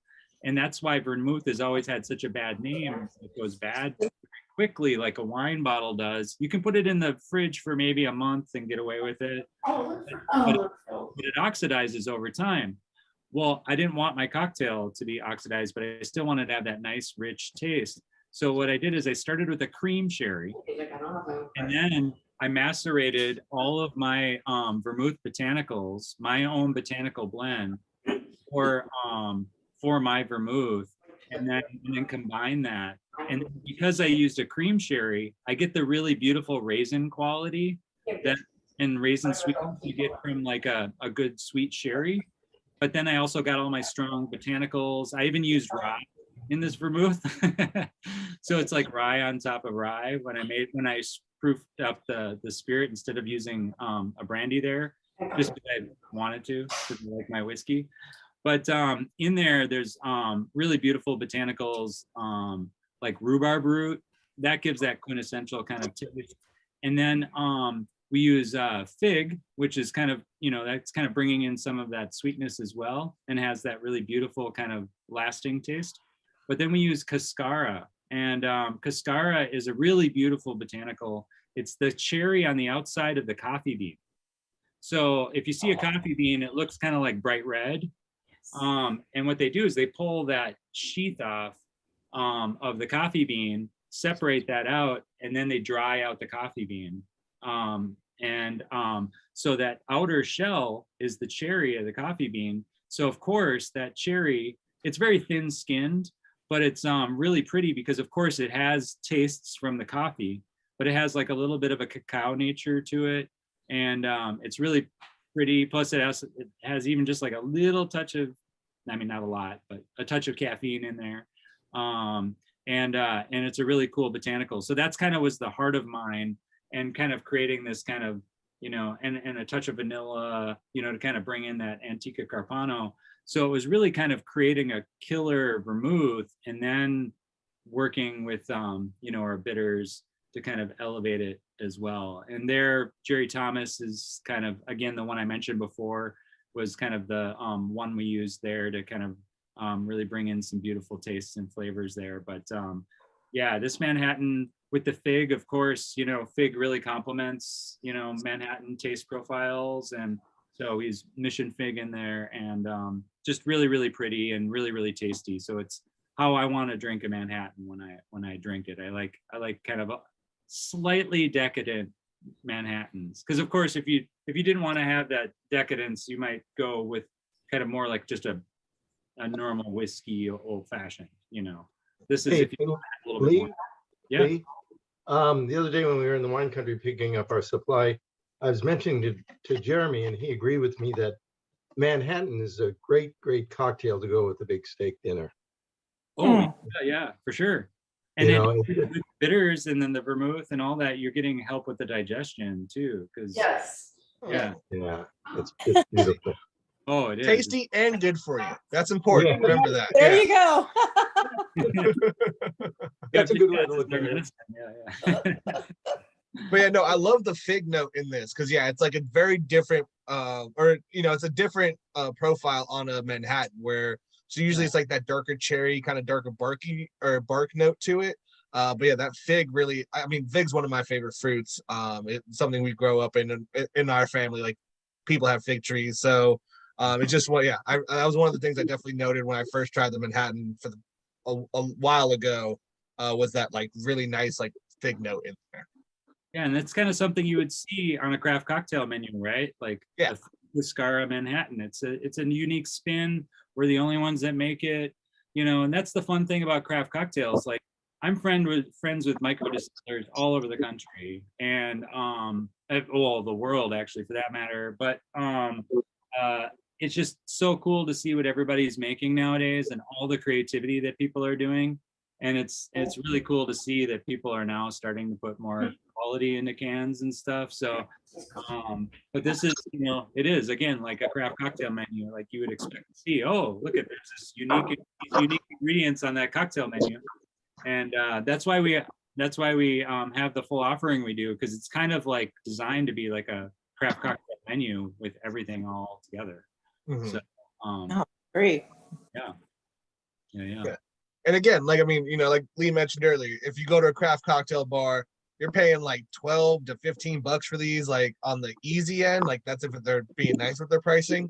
and that's why vermouth has always had such a bad name. It goes bad quickly, like a wine bottle does. You can put it in the fridge for maybe a month and get away with it, but it oxidizes over time. Well, I didn't want my cocktail to be oxidized, but I still wanted to have that nice, rich taste. So what I did is I started with a cream sherry, and then I macerated all of my vermouth botanicals, my own botanical blend, for my vermouth, and then combine that. And because I used a cream sherry, I get the really beautiful raisin quality that and raisin sweetness you get from like a good sweet sherry. But then I also got all my strong botanicals. I even used rye in this vermouth. So it's like rye on top of rye when I proofed up the spirit instead of using a brandy there, just because I wanted to, because I like my whiskey. But in there's really beautiful botanicals, like rhubarb root. That gives that quintessential kind of taste. And then we use fig, which is kind of, you know, that's kind of bringing in some of that sweetness as well, and has that really beautiful kind of lasting taste. But then we use cascara, and cascara is a really beautiful botanical. It's the cherry on the outside of the coffee bean. So if you see a coffee bean, it looks kind of like bright red. And what they do is they pull that sheath off of the coffee bean, separate that out, and then they dry out the coffee bean. So that outer shell is the cherry of the coffee bean. So of course that cherry, it's very thin skinned, but it's really pretty because of course it has tastes from the coffee, but it has like a little bit of a cacao nature to it. And it's really pretty. Plus it has even just like a little touch of, I mean, not a lot, but a touch of caffeine in there. And it's a really cool botanical. So that's kind of was the heart of mine, and kind of creating this kind of, you know, and a touch of vanilla, you know, to kind of bring in that Antica Carpano. So it was really kind of creating a killer vermouth, and then working with, you know, our bitters to kind of elevate it as well. And there, Jerry Thomas is kind of, again, the one I mentioned before was kind of the one we used there to kind of really bring in some beautiful tastes and flavors there. But yeah, this Manhattan with the fig, of course, you know, fig really complements, you know, Manhattan taste profiles. And so he's mission fig in there, and just really, really pretty and really, really tasty. So it's how I want to drink a Manhattan when I drink it. I like kind of a slightly decadent Manhattans, because of course if you didn't want to have that decadence, you might go with kind of more like just a a normal whiskey old fashioned, you know. This is Hey, if you add a little bit Lee, more. Yeah. Lee, the other day when we were in the wine country picking up our supply, I was mentioning to Jeremy, and he agreed with me that Manhattan is a great, great cocktail to go with a big steak dinner. Oh, yeah, for sure. And You then know, with the bitters and then the vermouth and all that, you're getting help with the digestion too. Because Yes. yeah. yeah, it's beautiful. Oh, it is. Tasty and good for you. That's important. Yeah. Remember that. There Yeah. you go. That's a good way to look at it. Yeah. But yeah, no, I love the fig note in this because yeah, it's like a very different or you know, it's a different profile on a Manhattan where so usually it's like that darker cherry, kind of darker barky or bark note to it. But yeah, that fig really, I mean, fig's one of my favorite fruits. It's something we grow up in our family. Like people have fig trees, so it's just what yeah, that was one of the things I definitely noted when I first tried the Manhattan for a while ago. Was that like really nice like fig note in there? Yeah, and that's kind of something you would see on a craft cocktail menu, right? Like Yeah. the Scara Manhattan. It's a unique spin. We're the only ones that make it, you know, and that's the fun thing about craft cocktails. Like I'm friends with micro distillers all over the country and well, the world actually for that matter. But it's just so cool to see what everybody's making nowadays and all the creativity that people are doing. And it's really cool to see that people are now starting to put more quality into cans and stuff. So, but this is, you know, it is again like a craft cocktail menu, like you would expect to see. Oh, look at there's this unique ingredients on that cocktail menu, and that's why we have the full offering we do because it's kind of like designed to be like a craft cocktail menu with everything all together. Mhm. So, Great. yeah. And again, like I mean, you know, like Lee mentioned earlier, if you go to a craft cocktail bar, you're paying like 12 to 15 bucks for these, like on the easy end. Like that's if they're being nice with their pricing.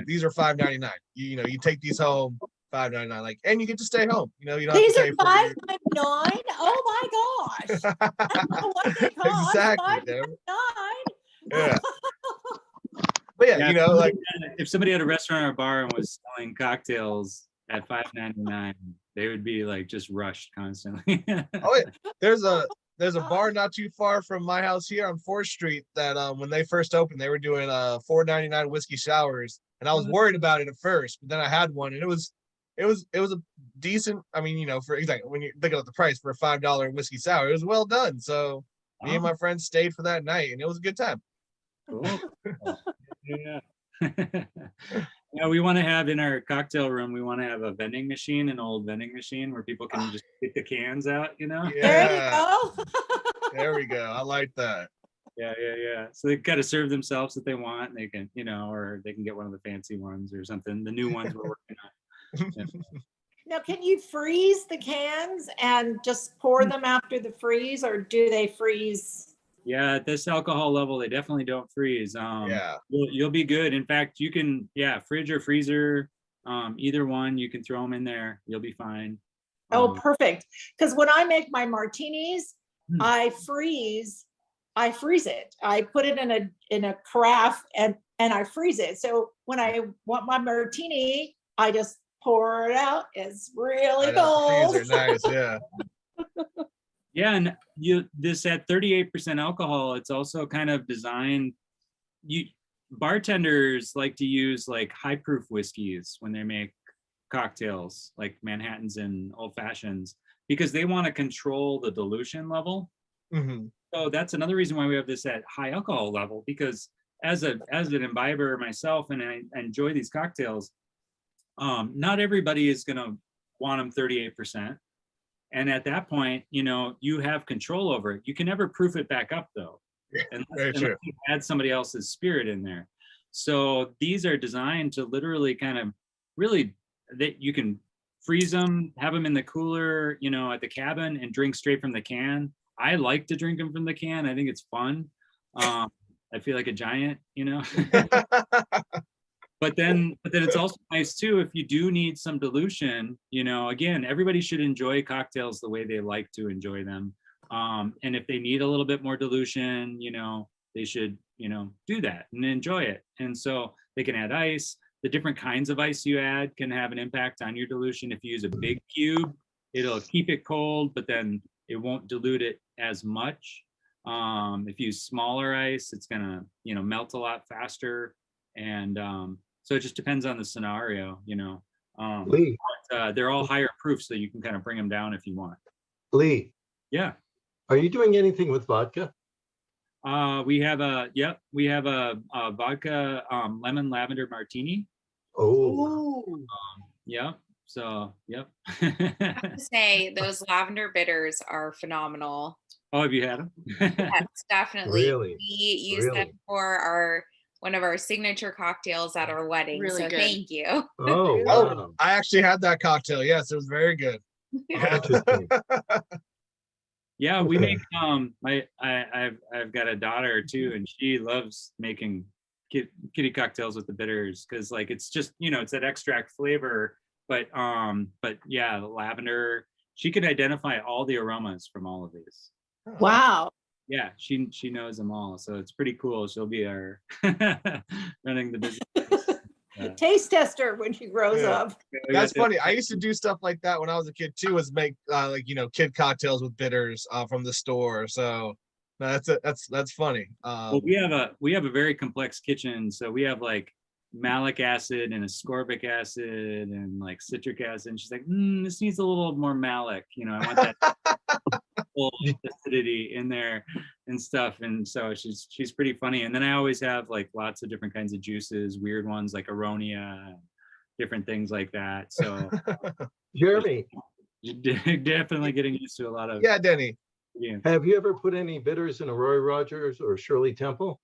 These are $5.99. You know, you take these home, $5.99, like, and you get to stay home. You know, you don't These have are to pay for it. $5.99. Oh my gosh. I don't know what they cost. Exactly, Deb. $5.99. Yeah. But yeah, Yeah, you know, like if somebody had a restaurant or bar and was selling cocktails at $5.99, they would be like just rushed constantly. oh, there's a bar not too far from my house here on 4th Street that when they first opened, they were doing $4.99 whiskey showers, and I was worried about it at first, but then I had one, and it was a decent. I mean, you know, for exactly when you think about the price for a $5 whiskey sour, it was well done. So me and my friends stayed for that night, and it was a good time. Cool. Yeah. Yeah, we want to have in our cocktail room, we want to have a vending machine, an old vending machine where people can just get the cans out, you know? There you Yeah, go. there we go. I like that. Yeah. So they got to serve themselves if they want. And they can, you know, or they can get one of the fancy ones or something. The new ones we're working on. Yeah. Now, can you freeze the cans and just pour them after the freeze, or do they freeze? Yeah, at this alcohol level, they definitely don't freeze. Yeah. You'll be good. In fact, you can, fridge or freezer, either one, you can throw them in there. You'll be fine. Oh, perfect. Because when I make my martinis, Hmm. I freeze it. I put it in a carafe and I freeze it. So when I want my martini, I just pour it out. It's really Right out the cold. freezer. Nice. Yeah. Yeah, and this at 38% alcohol, it's also kind of designed. Bartenders like to use like high proof whiskeys when they make cocktails, like Manhattans and old fashions, because they want to control the dilution level. Mm-hmm. So that's another reason why we have this at high alcohol level, because as an imbiber myself, and I enjoy these cocktails, not everybody is going to want them 38%. And at that point, you know, you have control over it. You can never proof it back up though, unless you add somebody else's spirit in there. So these are designed to literally kind of really, that you can freeze them, have them in the cooler, you know, at the cabin and drink straight from the can. I like to drink them from the can. I think it's fun. I feel like a giant, you know. But then it's also nice too, if you do need some dilution, you know, again, everybody should enjoy cocktails the way they like to enjoy them. And if they need a little bit more dilution, you know, they should, you know, do that and enjoy it. And so they can add ice, the different kinds of ice you add can have an impact on your dilution. If you use a big cube, it'll keep it cold, but then it won't dilute it as much. If you use smaller ice, it's gonna, melt a lot faster. And so it just depends on the scenario, Lee, they're all higher proof, so you can kind of bring them down if you want. Lee, Yeah. are you doing anything with vodka? We have a vodka lemon lavender martini. Oh, Yeah. So, yep. I have to say those lavender bitters are phenomenal. Oh, have you had them? Yes, definitely. Really? We use them Really? for one of our signature cocktails at our wedding. Really So good. thank you. oh, Oh, wow. I actually had that cocktail. Yes, it was very good. Interesting. Yeah, we Okay. make I've got a daughter too, and she loves making kitty cocktails with the bitters, because like it's just, it's that extract flavor, but yeah, the lavender, she can identify all the aromas from all of these. Wow. Yeah, she knows them all, so it's pretty cool. She'll be our running the business. Taste tester when she grows Yeah. up. That's funny. I used to do stuff like that when I was a kid too, was make kid cocktails with bitters from the store. So no, that's funny. Well, we have a very complex kitchen, so we have like malic acid and ascorbic acid and like citric acid. And she's like, this needs a little more malic. I want that full acidity in there and stuff. And so she's pretty funny. And then I always have like lots of different kinds of juices, weird ones like aronia, different things like that. So Jeremy, definitely getting used to a lot of. Yeah, Denny. Yeah. have you ever put any bitters in a Roy Rogers or Shirley Temple?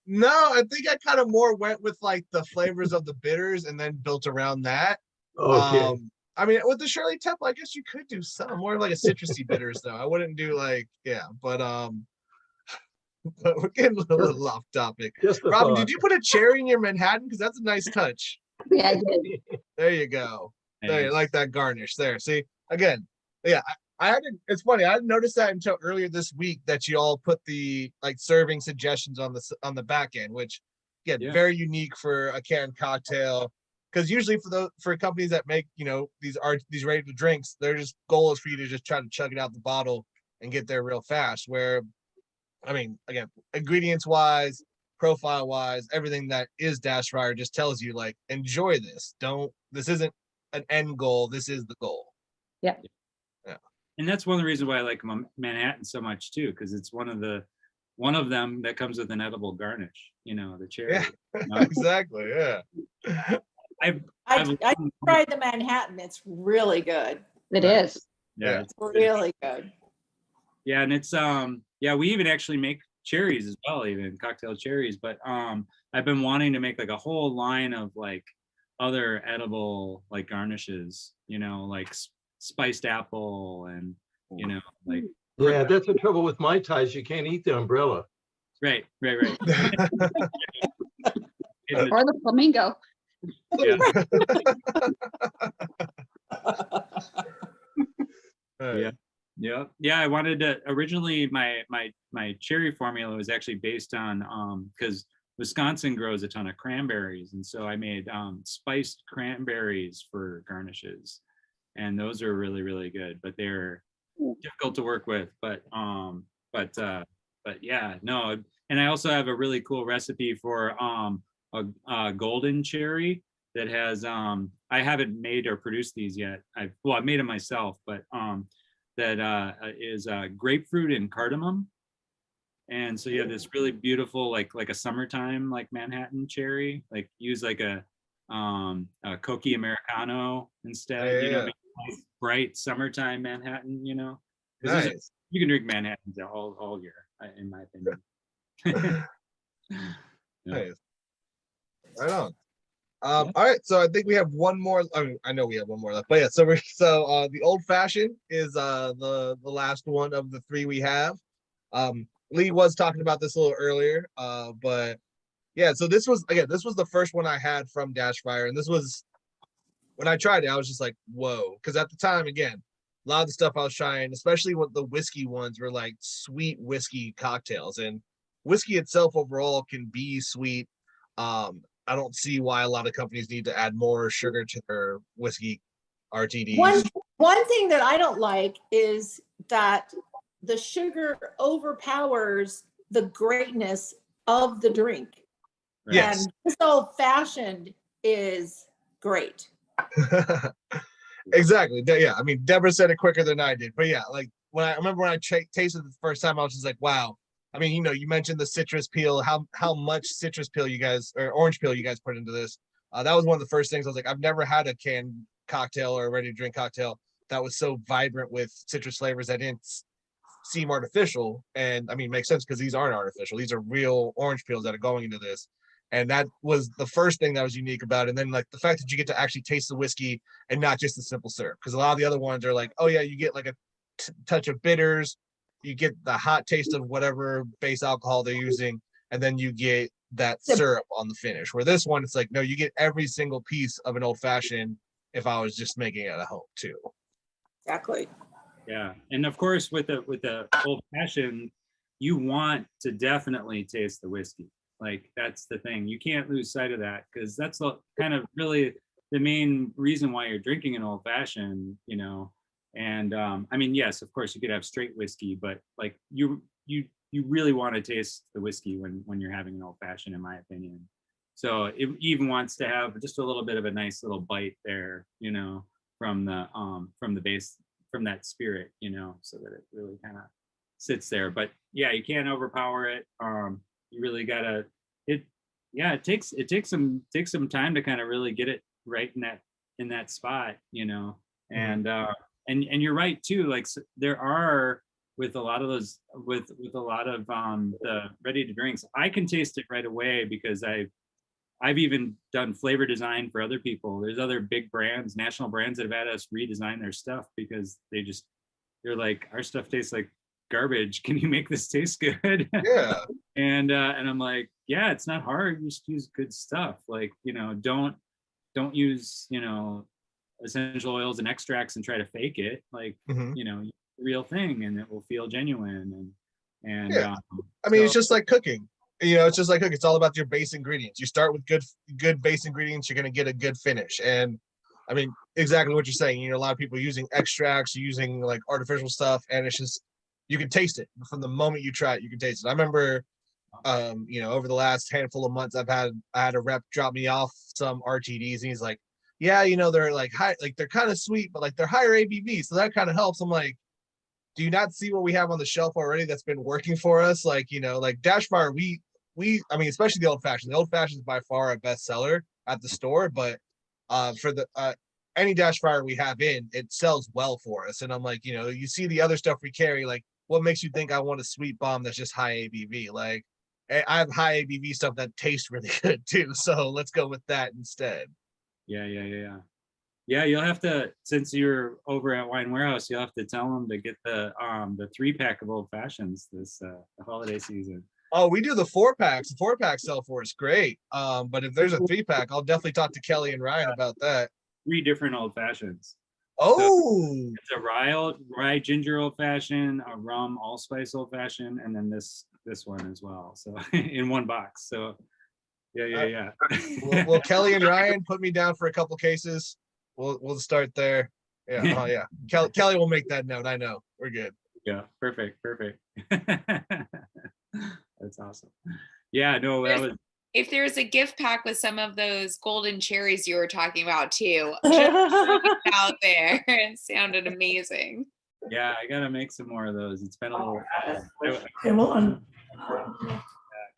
No, I think I kind of more went with like the flavors of the bitters and then built around that. Okay. I mean, with the Shirley Temple, I guess you could do some more like a citrusy bitters though. I wouldn't do like, but we're getting a little off topic. Just the Robin, thought. did you put a cherry in your Manhattan? Because that's a nice touch. Yeah, I did. There you go. There, you Nice. like that garnish there. See, again, yeah, I had to, it's funny. I didn't notice that until earlier this week that you all put the like serving suggestions on the back end, which again, Yeah. very unique for a canned cocktail. Because usually for companies that make these ready to drinks, their just goal is for you to just try to chug it out the bottle and get there real fast. Where, I mean, again, ingredients wise, profile wise, everything that is Dashfire just tells you like, enjoy this. This isn't an end goal. This is the goal. And that's one of the reasons why I like Manhattan so much too, because it's one of them that comes with an edible garnish. The cherry. Yeah. Exactly. Yeah. I've I tried the Manhattan. It's really good. It is. yeah, Yeah. Really good. yeah, and it's we even actually make cherries as well, even cocktail cherries. But I've been wanting to make like a whole line of like other edible like garnishes, like spiced apple and like Yeah, that's the trouble with Mai Tais. You can't eat the umbrella. right. Or the flamingo. Yeah. Yeah. I wanted to originally my cherry formula was actually based on because Wisconsin grows a ton of cranberries, and so I made spiced cranberries for garnishes, and those are really, really good, but they're difficult to work with. But yeah, no. And I also have a really cool recipe for a golden cherry that has I haven't made or produced these yet. I've made them myself, but that is grapefruit and cardamom. And so you have this really beautiful like a summertime like Manhattan cherry. Like use like a Cokie Americano instead. Yeah. Make a nice, bright summertime Manhattan. 'Cause Nice. you can drink Manhattans all year, in my opinion. Yeah. Nice. Right on. All right, so I think we have one more. I know we have one more left, but yeah. So the old fashioned is the last one of the three we have. Lee was talking about this a little earlier, but yeah. So this was the first one I had from Dashfire, and this was when I tried it. I was just like, whoa, because at the time, again, a lot of the stuff I was trying, especially with the whiskey ones, were like sweet whiskey cocktails, and whiskey itself overall can be sweet. I don't see why a lot of companies need to add more sugar to their whiskey RTDs. One thing that I don't like is that the sugar overpowers the greatness of the drink. Yes. And this old fashioned is great. Exactly. Yeah. I mean, Deborah said it quicker than I did, but yeah, like when I remember when I tasted it the first time, I was just like, wow. I mean, you know, you mentioned the citrus peel, how much citrus peel you guys, or orange peel you guys put into this. That was one of the first things I was like, I've never had a canned cocktail or a ready to drink cocktail that was so vibrant with citrus flavors that didn't seem artificial. And I mean, it makes sense because these aren't artificial. These are real orange peels that are going into this. And that was the first thing that was unique about it. And then like the fact that you get to actually taste the whiskey and not just the simple syrup. Because a lot of the other ones are like, oh yeah, you get like a touch of bitters, you get the hot taste of whatever base alcohol they're using, and then you get that syrup on the finish. Where this one, it's like, no, you get every single piece of an old fashioned if I was just making it at home too. Exactly. Yeah, and of course with the old fashioned, you want to definitely taste the whiskey. Like that's the thing. You can't lose sight of that because that's kind of really the main reason why you're drinking an old fashioned, you know. And I mean, yes, of course you could have straight whiskey, but like you really want to taste the whiskey when you're having an old fashioned, in my opinion. So it even wants to have just a little bit of a nice little bite there, you know, from the base, from that spirit, you know, so that it really kind of sits there. But yeah, you can't overpower it. You really gotta it takes some time to kind of really get it right in that spot, you know. And and you're right too, like there are with a lot of those with a lot of the ready to drinks, I can taste it right away because I've even done flavor design for other people. There's other big brands, national brands that have had us redesign their stuff because they're like, our stuff tastes like garbage. Can you make this taste good? Yeah. And I'm like, yeah, it's not hard. You just use good stuff. Like, you know, don't use, you know, essential oils and extracts and try to fake it. Like, you know, the real thing, and it will feel genuine. And yeah. I mean, it's just like cooking. You know, it's just like cooking. It's all about your base ingredients. You start with good base ingredients, you're gonna get a good finish. And I mean, exactly what you're saying. You know, a lot of people using extracts, using like artificial stuff, and it's just you can taste it from the moment you try it. You can taste it. I remember, you know, over the last handful of months, I had a rep drop me off some RTDs, and he's like, "Yeah, you know, they're like high, like they're kind of sweet, but like they're higher ABV, so that kind of helps." I'm like, do you not see what we have on the shelf already that's been working for us? Like, you know, like Dashfire, I mean, especially the old fashioned. The old fashioned is by far a bestseller at the store, but for the any Dashfire we have in, it sells well for us. And I'm like, you know, you see the other stuff we carry, like what makes you think I want a sweet bomb that's just high ABV? Like I have high ABV stuff that tastes really good too. So let's go with that instead. Yeah. You'll have to, since you're over at Wine Warehouse, you'll have to tell them to get the 3-pack of old fashions this the holiday season. Oh, we do the 4-packs. The 4-packs sell for us great. But if there's a 3-pack, I'll definitely talk to Kelly and Ryan about that. 3 different old fashions. Oh, so it's a rye ginger old fashioned, a rum allspice old fashioned, and then this one as well. So in one box. So yeah. Well, Kelly and Ryan put me down for a couple cases. We'll start there. Yeah. Oh yeah. Kelly will make that note. I know. We're good. Yeah. Perfect. That's awesome. Yeah. No, that was. If there's a gift pack with some of those golden cherries you were talking about too, just out there, it sounded amazing. Yeah, I gotta make some more of those. It's been a little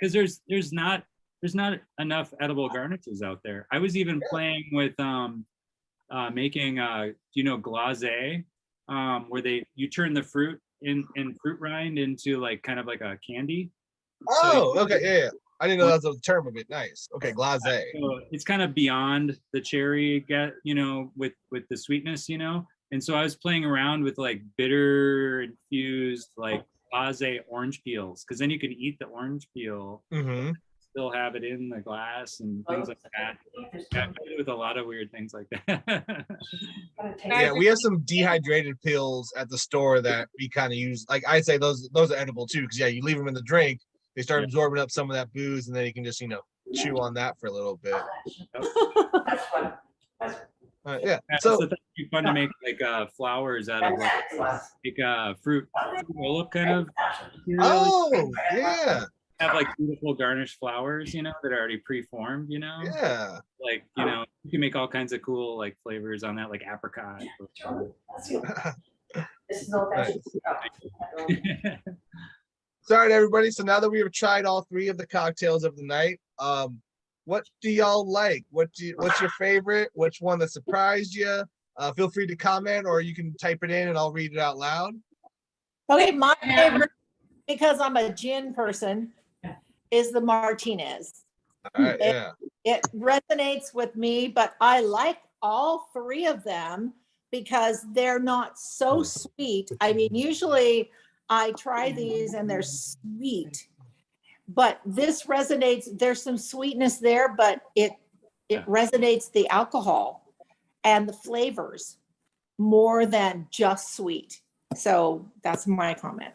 because there's not enough edible garnishes out there. I was even playing with making you know, glacé, where you turn the fruit in fruit rind into like kind of like a candy. Oh, so okay, yeah. I didn't know that was the term of it. Nice. Okay, glacé. So it's kind of beyond the cherry, you know, with the sweetness, you know. And so I was playing around with like bitter infused like glacé orange peels, because then you could eat the orange peel, still have it in the glass and things like that. Yeah, I played with a lot of weird things like that. Yeah, we have some dehydrated pills at the store that we kind of use. Like I say, those are edible too, because yeah, you leave them in the drink. they start Yeah. absorbing up some of that booze, and then you can just chew on that for a little bit. That's fun. Yeah. Yeah, So it'd be fun to make like flowers out of like fruit roll-up kind of material. oh yeah, Have like beautiful garnished flowers, that are already pre-formed, yeah. like you can make all kinds of cool like flavors on that, like apricot. This is old fashioned. So, all right, everybody. So now that we have tried all 3 of the cocktails of the night, what do y'all like? What's your favorite? Which one that surprised you? Feel free to comment, or you can type it in and I'll read it out loud. Okay, my favorite, because I'm a gin person, is the Martinez. All right, yeah. It resonates with me, but I like all 3 of them because they're not so sweet. I mean, usually I try these and they're sweet, but this resonates. There's some sweetness there, but it resonates the alcohol and the flavors more than just sweet. So that's my comment.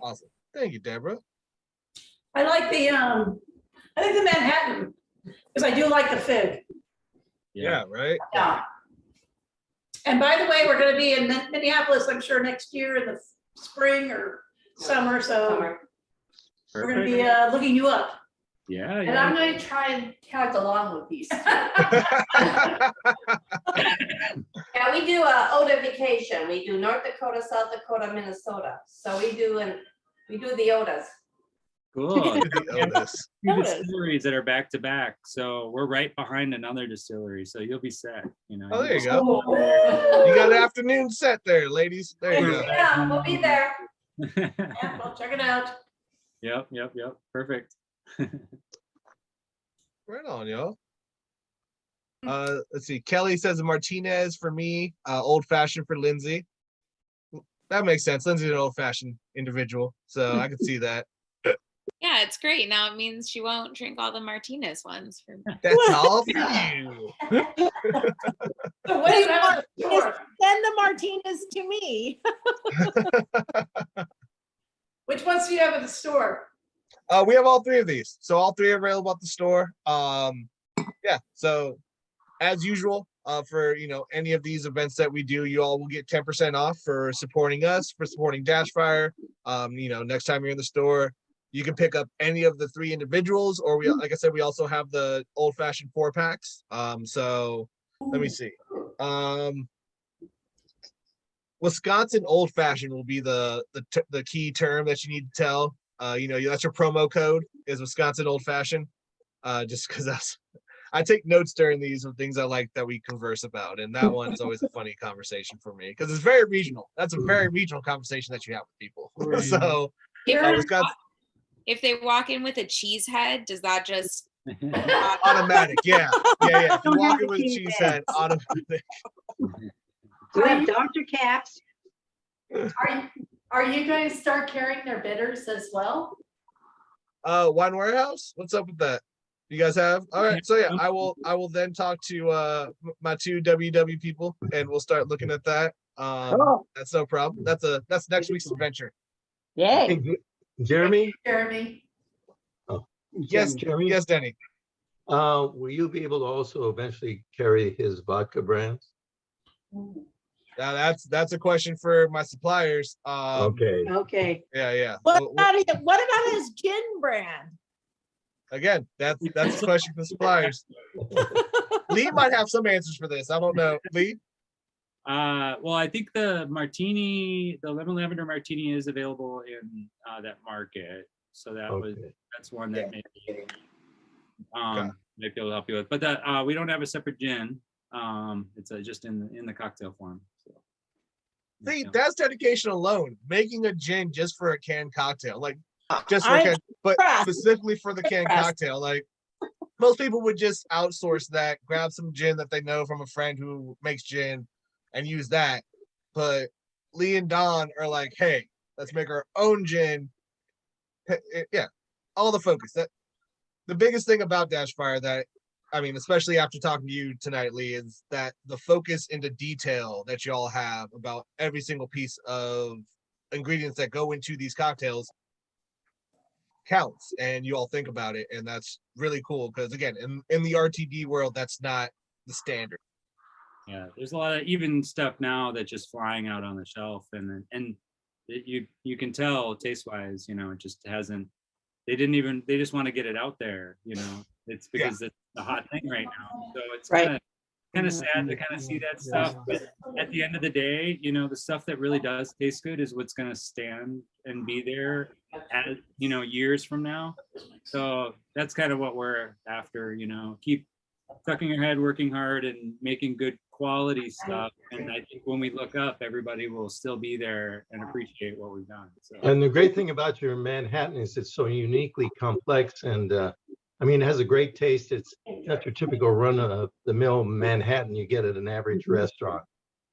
Awesome. Thank you, Deborah. I like the Manhattan, because I do like the fig. Yeah, right. Yeah. And by the way, we're gonna be in Minneapolis, I'm sure, next year in the spring or summer, so we're gonna be looking you up. Yeah, And I'm gonna try and tag along with these. Yeah, we do a Oda vacation. We do North Dakota, South Dakota, Minnesota. So we do the Odas. Cool. The Otis. 2 distilleries that are back to back, so we're right behind another distillery, so you'll be set. Oh, there you go. You got an afternoon set there, ladies. There you go. Yeah, we'll be there. Yeah, well, check it out. Yep. Perfect. Right on, y'all. Let's see. Kelly says a Martinez for me, old fashioned for Lindsay. That makes sense. Lindsay's an old fashioned individual, so I can see that. Yeah, it's great. Now it means she won't drink all the Martinez ones. That's all for you. So what do you have at the store? Send the Martinez to me. Which ones do you have at the store? We have all 3 of these, so all 3 are available at the store. Yeah. So as usual, for any of these events that we do, you all will get 10% off for supporting us, for supporting Dashfire. Next time you're in the store, you can pick up any of the 3 individuals, or like I said, we also have the old fashioned 4-packs. So let me see. Wisconsin old fashioned will be the key term that you need to tell. That's your promo code is Wisconsin old fashioned. Just because I take notes during these of things I like that we converse about, and that one's always a funny conversation for me because it's very regional. That's a very regional conversation that you have with people. So Wisconsin. If they walk in with a cheese head, does that just automatic? Yeah. If you walk in with a cheese head, automatic. We have Dr. Caps. Are you going to start carrying their bitters as well? Wine Warehouse. What's up with that? You guys have? All right. So yeah, I will then talk to my 2 WW people, and we'll start looking at that. That's no problem. That's next week's adventure. Yay. Jeremy? Jeremy. Yes, Jeremy? yes, Denny. Will you be able to also eventually carry his vodka brands? That's a question for my suppliers. Okay. Okay. Yeah. What about his gin brand? Again, that's a question for suppliers. Lee might have some answers for this. I don't know. Lee? Well, I think the martini, the lemon lavender martini is available in that market. So that's one that maybe might be able to help you with. But that we don't have a separate gin. It's just in the cocktail form. So, See, that's dedication alone. Making a gin just for a canned cocktail, like just for a can, but specifically for the canned cocktail. Like most people would just outsource that, grab some gin that they know from a friend who makes gin, and use that. But Lee and Don are like, hey, let's make our own gin. Yeah, all the focus. That the biggest thing about Dashfire that, I mean, especially after talking to you tonight, Lee, is that the focus into detail that y'all have about every single piece of ingredients that go into these cocktails. counts and you all think about it, and that's really cool because again, in the RTD world, that's not the standard. Yeah, there's a lot of even stuff now that's just flying out on the shelf, and you can tell taste wise, you know, it just hasn't. They just want to get it out there, you know. It's because it's the hot thing right now. So it's Right. kind of sad to kind of see that stuff. But at the end of the day, you know, the stuff that really does taste good is what's going to stand and be there at, you know, years from now. So that's kind of what we're after, you know, keep tucking your head, working hard, and making good quality stuff. And I think when we look up, everybody will still be there and appreciate what we've done. So. And the great thing about your Manhattan is it's so uniquely complex, and I mean, it has a great taste. It's not your typical run of the mill Manhattan you get at an average restaurant,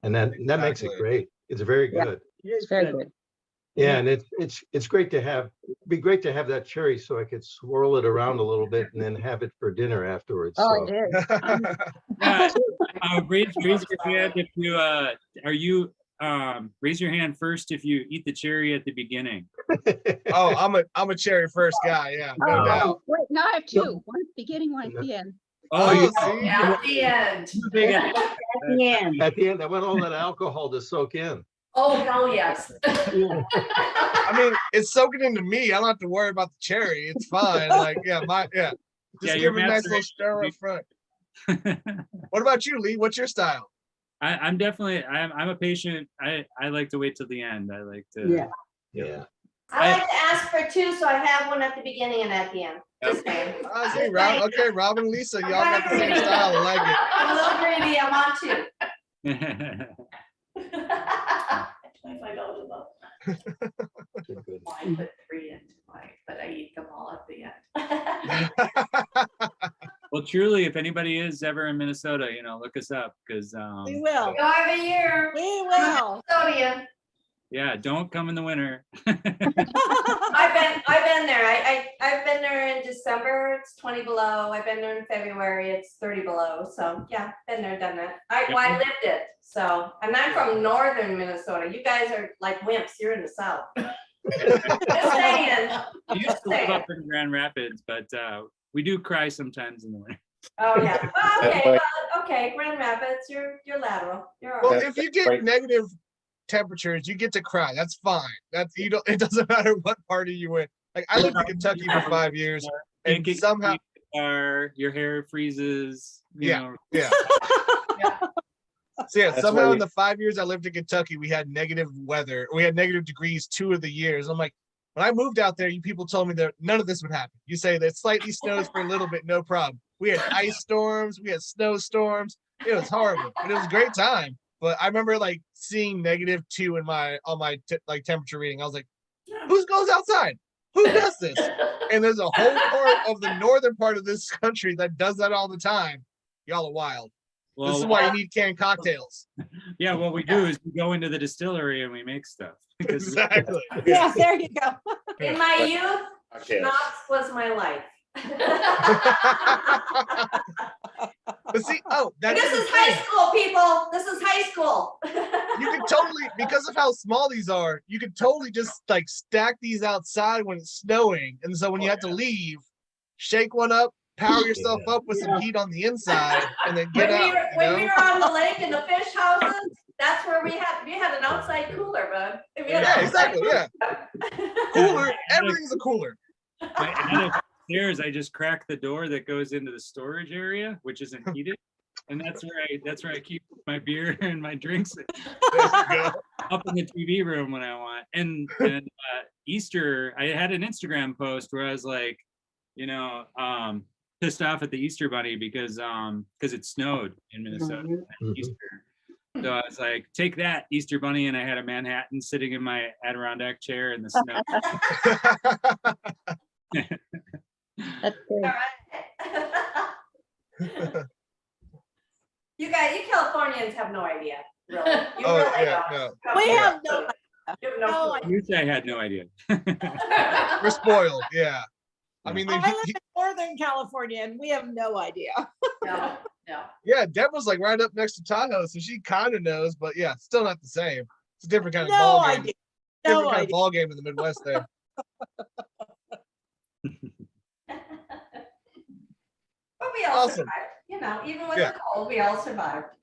and that makes it great. It's very good. It's very good. Yeah, and it's great to have. Be great to have that cherry, so I could swirl it around a little bit and then have it for dinner afterwards. Oh, So. it is. Yeah, raise your hand if you are you raise your hand first if you eat the cherry at the beginning. Oh, I'm a cherry first guy. Yeah, no doubt. Oh, wait, now I have two. One at the beginning, one at the end. Oh, you see? At the end. At the end. At the end, I want all that alcohol to soak in. Oh, hell yes. I mean, it's soaking into me. I don't have to worry about the cherry. It's fine. Like, just your give it a nice master- little stir up front. What about you, Lee? What's your style? I'm definitely I'm a patient. I like to wait till the end. I like to Yeah. I like to ask for two, so I have one at the beginning and at the end. Just saying. I see, Rob. Okay, Rob and Lisa, y'all got the same style. I like it. I'm a little greedy, I want two. $25 a month. I put 3 into mine, but I eat them all at the end. Well, truly, if anybody is ever in Minnesota, you know, look us up because We will. Go every year. We will. Custodian. yeah, don't come in the winter. I've been there. I've been there in December, it's 20 below. I've been there in February, it's 30 below. So yeah, been there, done that. I lived it. So, and I'm from northern Minnesota. You guys are like wimps. You're in the south. Just saying. I used to live up in Grand Rapids, but we do cry sometimes in the winter. Oh yeah. Well, okay, Grand Rapids, you're lateral. You're all Well, right. if you get negative temperatures, you get to cry. That's fine. That's it doesn't matter what party you in. Like I lived in Kentucky for 5 years, and somehow your hair freezes. You know. Yeah. So yeah, somehow in the 5 years I lived in Kentucky, we had negative weather. We had negative degrees 2 of the years. I'm like, when I moved out there, you people told me that none of this would happen. You say that slightly snows for a little bit, no problem. We had ice storms, we had snowstorms. It was horrible, but it was a great time. But I remember like seeing -2 in on my temperature reading. I was like, who goes outside? Who does this? And there's a whole part of the northern part of this country that does that all the time. Y'all are wild. Well, this is why you need canned cocktails. Yeah, what we do is we go into the distillery and we make stuff. Exactly. Yeah, there you go. In my youth, schnapps was my life. But see, this is high school, people. This is high school. You can totally, because of how small these are, you can totally just like stack these outside when it's snowing. And so when you have to leave, shake one up, power yourself up with some heat on the inside, and then get out. When we were on the lake in the fish houses, that's where we had an outside cooler, bud. Yeah, exactly. Yeah. Cooler. Everything's a cooler. Upstairs, I just crack the door that goes into the storage area, which isn't heated, and that's where I keep my beer and my drinks up in the TV room when I want. And Easter, I had an Instagram post where I was like, you know, pissed off at the Easter Bunny because it snowed in Minnesota at Easter. So I was like, take that, Easter Bunny, and I had a Manhattan sitting in my Adirondack chair in the snow. That's good. You Californians have no idea, really. You Oh, really yeah, don't. no. We have no, You have no clue. I wish I had no idea. We're spoiled. Yeah. I mean, I live in Northern California and we have no idea. No. yeah, Deborah's like right up next to Tahoe, so she kind of knows, but yeah, still not the same. It's a different kind of No ball game. idea. Different No kind of idea. ball game in the Midwest there. we all Awesome. survived. You know, even with Yeah. the cold, we all survived.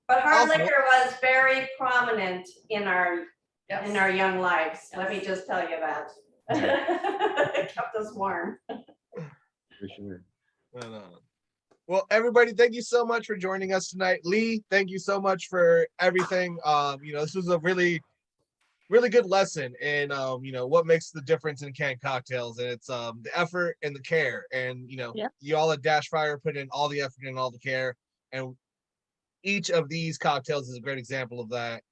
But hard Awesome. liquor was very prominent in our young lives. Let me just tell you that. It kept us warm. For sure. Well, everybody, thank you so much for joining us tonight. Lee, thank you so much for everything. This was a really good lesson in what makes the difference in canned cocktails, and it's the effort and the care. And you all at Dashfire put in all the effort and all the care, and each of these cocktails is a great example of that.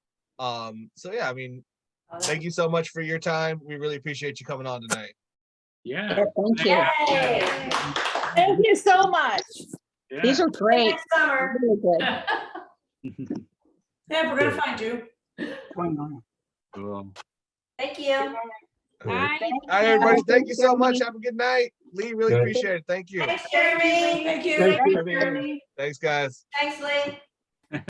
Thank you so much for your time. We really appreciate you coming on tonight. Yeah. Thank you. Yay. Thank you so much. Yeah. These are great. Next summer. Really good. Yeah, we're gonna find you. Cool. Thank you. All right, everybody, thank you so much. Have a good night. Lee, really Good. appreciate it. Thank you. Thanks, Jeremy. Thank you. Thank you. Thanks, guys. Thanks, Lee.